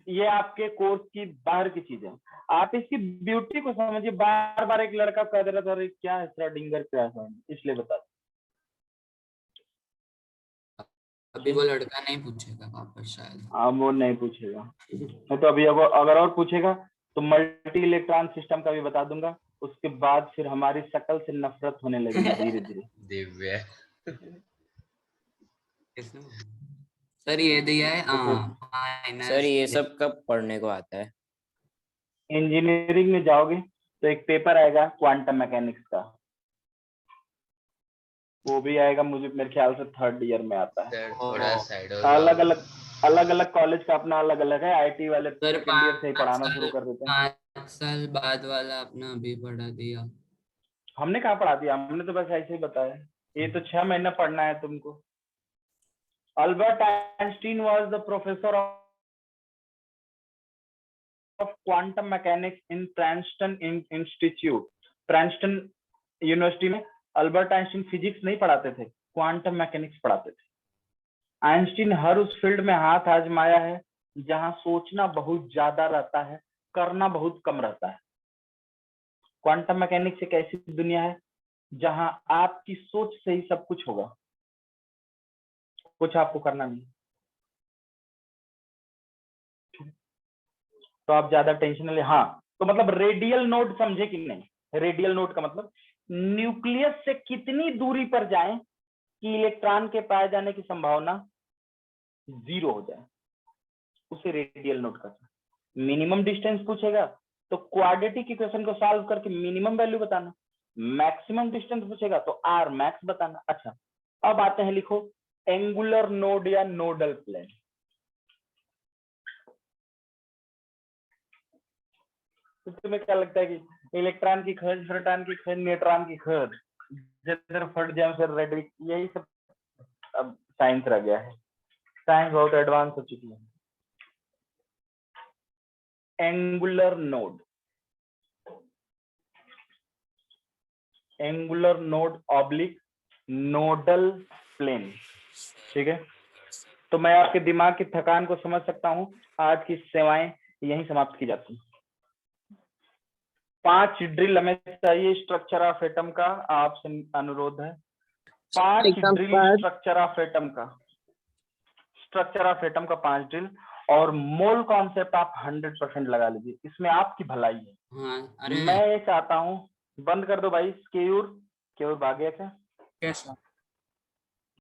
ये आपके कोर्स की बाहर की चीज है, आप इसकी ब्यूटी को समझिए। बार बार एक लड़का कह दे रहा था क्या है श्रोडिंगर क्या है, इसलिए बता। अभी वो लड़का नहीं पूछेगा वापस शायद। हाँ, वो नहीं पूछेगा। तो अभी अगर और पूछेगा तो मल्टी इलेक्ट्रॉन सिस्टम का भी बता दूंगा, उसके बाद फिर हमारी शक्ल से नफरत होने लगेगी धीरे धीरे। दिव्य। सर ये दिया है सर ये सब कब पढ़ने को आता है? इंजीनियरिंग में जाओगे तो एक पेपर आएगा क्वांटम मैकेनिक्स का, वो भी आएगा, मुझे मेरे ख्याल से 3rd ईयर में आता है। थोड़ा साइड अलग अलग कॉलेज का अपना अलग अलग है। आईटी वाले सर 2nd ईयर से ही पढ़ाना शुरू कर देते हैं। 5 साल बाद वाला अपना अभी पढ़ा दिया। हमने कहाँ पढ़ा दिया, हमने तो बस ऐसे ही बताया। ये तो 6 महीना पढ़ना है तुमको। Albert Einstein was the professor of quantum mechanics in Princeton institute. Princeton university में अल्बर्ट आइंस्टीन फिजिक्स नहीं पढ़ाते थे, क्वांटम मैकेनिक्स पढ़ाते थे। आइंस्टीन हर उस फील्ड में हाथ आजमाया है जहां सोचना बहुत ज्यादा रहता है, करना बहुत कम रहता है। क्वांटम मैकेनिक्स एक ऐसी दुनिया है जहां आपकी सोच से ही सब कुछ होगा, कुछ आपको करना नहीं। तो आप ज्यादा टेंशन ले। हाँ, तो मतलब रेडियल नोड समझे कि नहीं? रेडियल नोड का मतलब न्यूक्लियस से कितनी दूरी पर जाएं कि इलेक्ट्रॉन के पाए जाने की संभावना 0 हो जाए, उसे रेडियल नोड कहते हैं। मिनिमम डिस्टेंस पूछेगा तो क्वाड्रेटिक इक्वेशन को सॉल्व करके मिनिमम वैल्यू बताना। मैक्सिमम डिस्टेंस पूछेगा तो आर मैक्स बताना। अच्छा, अब आते हैं, लिखो एंगुलर नोड या नोडल प्लेन। तो तुम्हें क्या लगता है कि इलेक्ट्रॉन की खोज, प्रोटॉन की खोज, न्यूट्रॉन की खोज, रदरफोर्ड जेम्स और रेडविक, यही सब अब साइंस रह गया है। साइंस बहुत एडवांस हो चुकी है। Angular node, angular node oblique nodal plane, ठीक है। तो मैं आपके दिमाग की थकान को समझ सकता हूं। आज की सेवाएं यहीं समाप्त की जाती हैं। 5 ड्रिल हमें चाहिए स्ट्रक्चर ऑफ एटम का, आपसे अनुरोध है। 5 ड्रिल स्ट्रक्चर ऑफ एटम का, स्ट्रक्चर ऑफ एटम का 5 ड्रिल। और मोल कॉन्सेप्ट आप 100% लगा लीजिए, इसमें आपकी भलाई है। हाँ, अरे मैं ये चाहता हूं, बंद कर दो भाई। केयूर भाग गया क्या? कैसा?